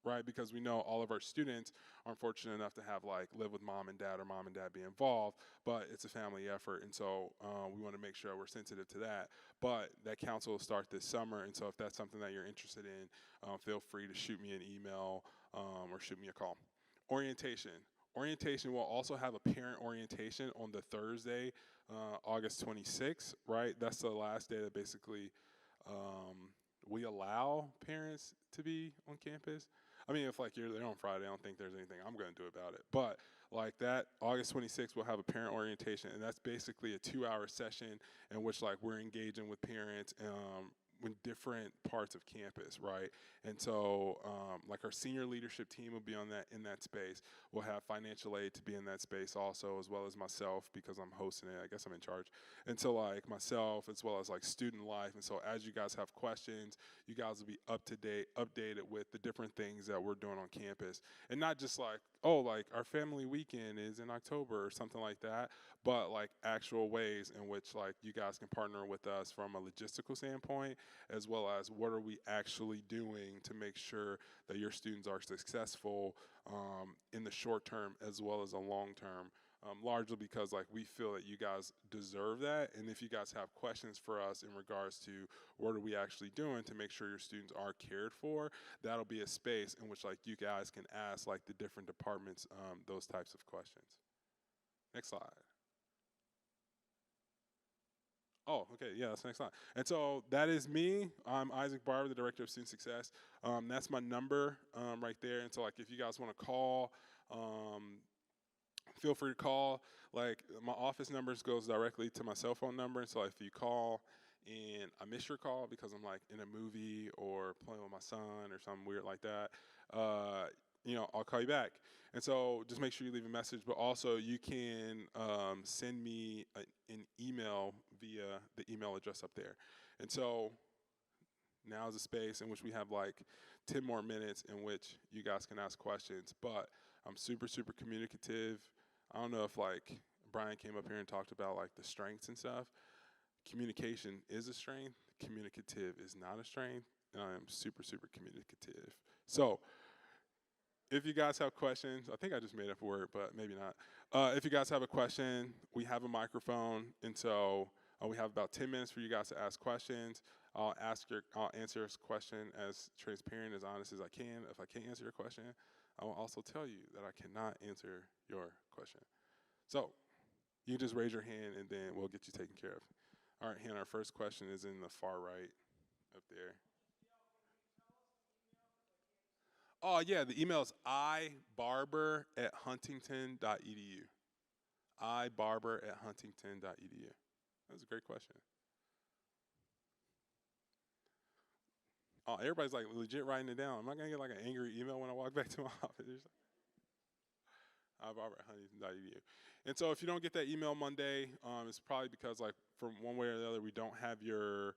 right? Because we know all of our students aren't fortunate enough to have like live with mom and dad or mom and dad be involved, but it's a family effort. And so we want to make sure we're sensitive to that. But that council will start this summer. And so if that's something that you're interested in, feel free to shoot me an email or shoot me a call. Orientation. Orientation will also have a parent orientation on the Thursday, August 26th, right? That's the last day that basically we allow parents to be on campus. I mean, if like you're there on Friday, I don't think there's anything I'm going to do about it. But like that August 26th, we'll have a parent orientation, and that's basically a 2-hour session in which like we're engaging with parents with different parts of campus, right? And so like our senior leadership team will be on that in that space. We'll have financial aid to be in that space also, as well as myself, because I'm hosting it. I guess I'm in charge. And so like myself, as well as like student life. And so as you guys have questions, you guys will be updated with the different things that we're doing on campus. And not just like, oh, like our family weekend is in October or something like that, but like actual ways in which like you guys can partner with us from a logistical standpoint, as well as what are we actually doing to make sure that your students are successful in the short term as well as the long term, largely because like we feel that you guys deserve that. And if you guys have questions for us in regards to what are we actually doing to make sure your students are cared for, that'll be a space in which like you guys can ask like the different departments those types of questions. Next slide. Oh, okay, yeah, that's the next slide. And so that is me. I'm Isaac Barber, the Director of Student Success. That's my number right there. And so like if you guys want to call, feel free to call. Like my office numbers goes directly to my cell phone number. And so if you call and I miss your call because I'm like in a movie or playing with my son or something weird like that, I'll call you back. And so just make sure you leave a message, but also you can send me an email via the email address up there. And so now is a space in which we have like 10 more minutes in which you guys can ask questions, but I'm super, super communicative. I don't know if like Brian came up here and talked about like the strengths and stuff. Communication is a strength. Communicative is not a strength. And I am super, super communicative. So if you guys have questions, I think I just made up a word, but maybe not. If you guys have a question, we have a microphone, and so we have about 10 minutes for you guys to ask questions. I'll answer your question as transparent, as honest as I can. If I can't answer your question, I will also tell you that I cannot answer your question. So you can just raise your hand, and then we'll get you taken care of. All right, Hannah, our first question is in the far right up there. Oh, yeah, the email is ibarber@huntington.edu. ibarber@huntington.edu. That's a great question. Oh, everybody's like legit writing it down. Am I going to get like an angry email when I walk back to my office? ibarber@huntington.edu. And so if you don't get that email Monday, it's probably because like from one way or the other, we don't have your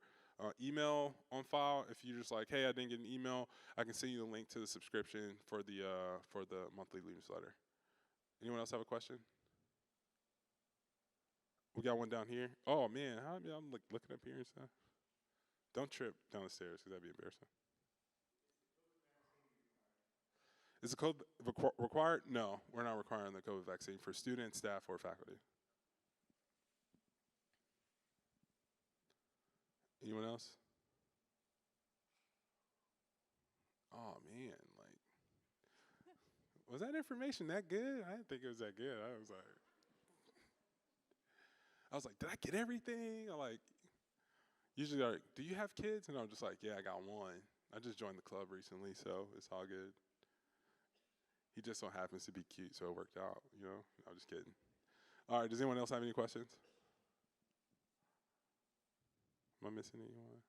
email on file. If you're just like, hey, I didn't get an email, I can send you the link to the subscription for the monthly newsletter. Anyone else have a question? We got one down here. Oh man, I'm like looking up here and stuff. Don't trip down the stairs because that'd be embarrassing. Is the COVID required? No, we're not requiring the COVID vaccine for students, staff, or faculty. Anyone else? Oh man, like, was that information that good? I didn't think it was that good. I was like, did I get everything? I'm like, usually they're like, do you have kids? And I'm just like, yeah, I got one. I just joined the club recently, so it's all good. He just so happens to be cute, so it worked out, I'm just kidding. All right, does anyone else have any questions? Am I missing anyone?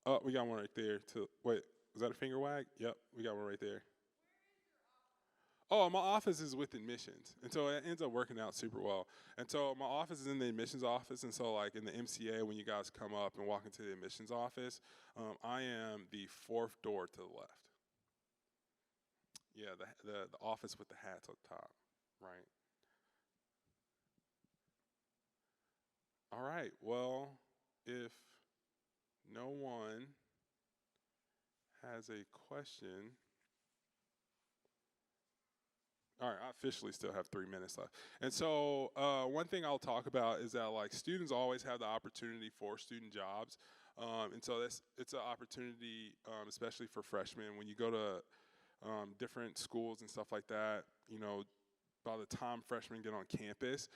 Oh, we got one right there. Wait, was that a finger wag? Yep, we got one right there. Oh, my office is with admissions, and so it ends up working out super well. And so my office is in the admissions office, and so like in the MCA, when you guys come up and walk into the admissions office, I am the fourth door to the left. Yeah, the office with the hats up top, right? All right, well, if no one has a question, all right, I officially still have 3 minutes left. And so one thing I'll talk about is that like students always have the opportunity for student jobs. And so it's an opportunity, especially for freshmen, when you go to different schools and stuff like that, by the time freshmen get on campus,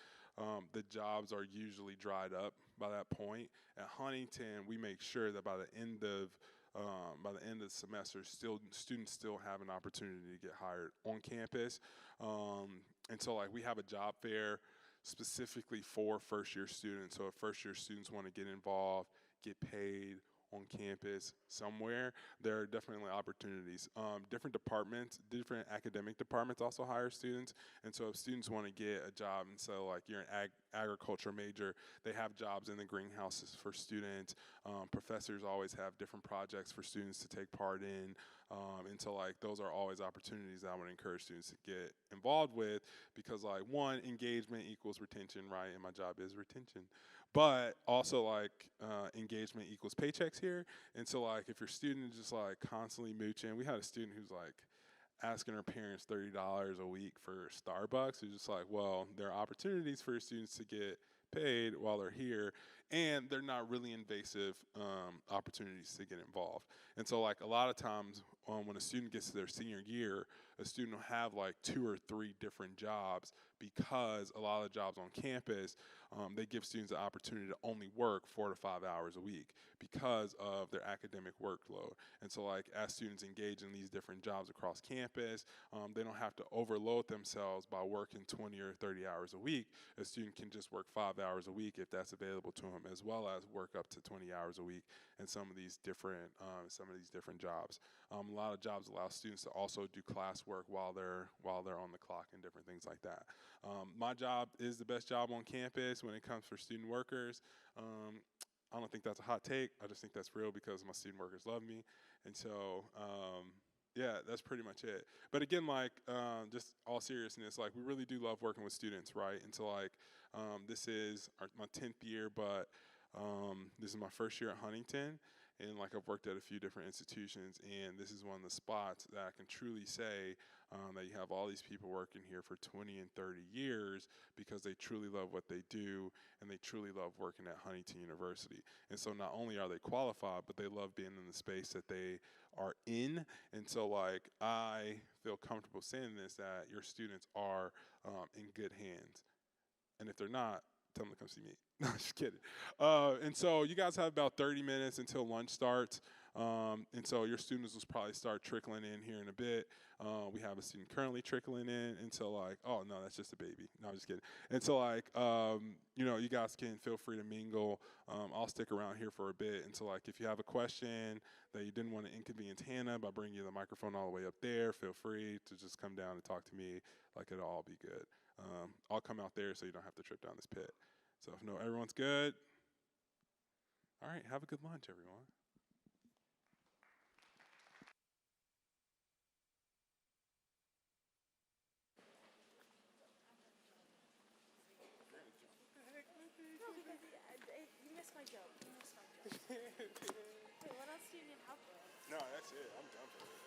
the jobs are usually dried up by that point. At Huntington, we make sure that by the end of the semester, students still have an opportunity to get hired on campus. And so like we have a job fair specifically for first-year students. So if first-year students want to get involved, get paid on campus somewhere, there are definitely opportunities. Different departments, different academic departments also hire students, and so if students want to get a job, and so like you're an agriculture major, they have jobs in the greenhouses for students. Professors always have different projects for students to take part in, and so like those are always opportunities that I would encourage students to get involved with, because like one, engagement equals retention, right? And my job is retention. But also like engagement equals paychecks here. And so like if your student is just like constantly mooching, we had a student who's like asking her parents $30 a week for Starbucks. It's just like, well, there are opportunities for your students to get paid while they're here, and they're not really invasive opportunities to get involved. And so like a lot of times when a student gets to their senior year, a student will have like 2 or 3 different jobs, because a lot of the jobs on campus, they give students the opportunity to only work 4 to 5 hours a week because of their academic workload. And so like as students engage in these different jobs across campus, they don't have to overload themselves by working 20 or 30 hours a week. A student can just work 5 hours a week if that's available to them as well as work up to 20 hours a week in some of these different jobs. A lot of jobs allow students to also do classwork while they're on the clock and different things like that. My job is the best job on campus when it comes for student workers. I don't think that's a hot take. I just think that's real because my student workers love me. And so, yeah, that's pretty much it. But again, like, just all seriousness, like, we really do love working with students, right? And so, like, this is my 10th year, but this is my first year at Huntington. And, like, I've worked at a few different institutions, and this is one of the spots that I can truly say that you have all these people working here for 20 and 30 years because they truly love what they do, and they truly love working at Huntington University. And so not only are they qualified, but they love being in the space that they are in. And so, like, I feel comfortable saying this, that your students are in good hands. And if they're not, tell them to come see me. No, just kidding. And so you guys have about 30 minutes until lunch starts. And so your students will probably start trickling in here in a bit. We have a student currently trickling in. And so, like, oh, no, that's just a baby. No, I'm just kidding. And so, like, you guys can feel free to mingle. I'll stick around here for a bit. And so, like, if you have a question that you didn't want to inconvenience Hannah by bringing you the microphone all the way up there, feel free to just come down and talk to me. Like, it'll all be good. I'll come out there so you don't have to trip down this pit. So if no, everyone's good. All right, have a good lunch, everyone. You missed my joke. Wait, what else do you need help with? No, that's it. I'm done for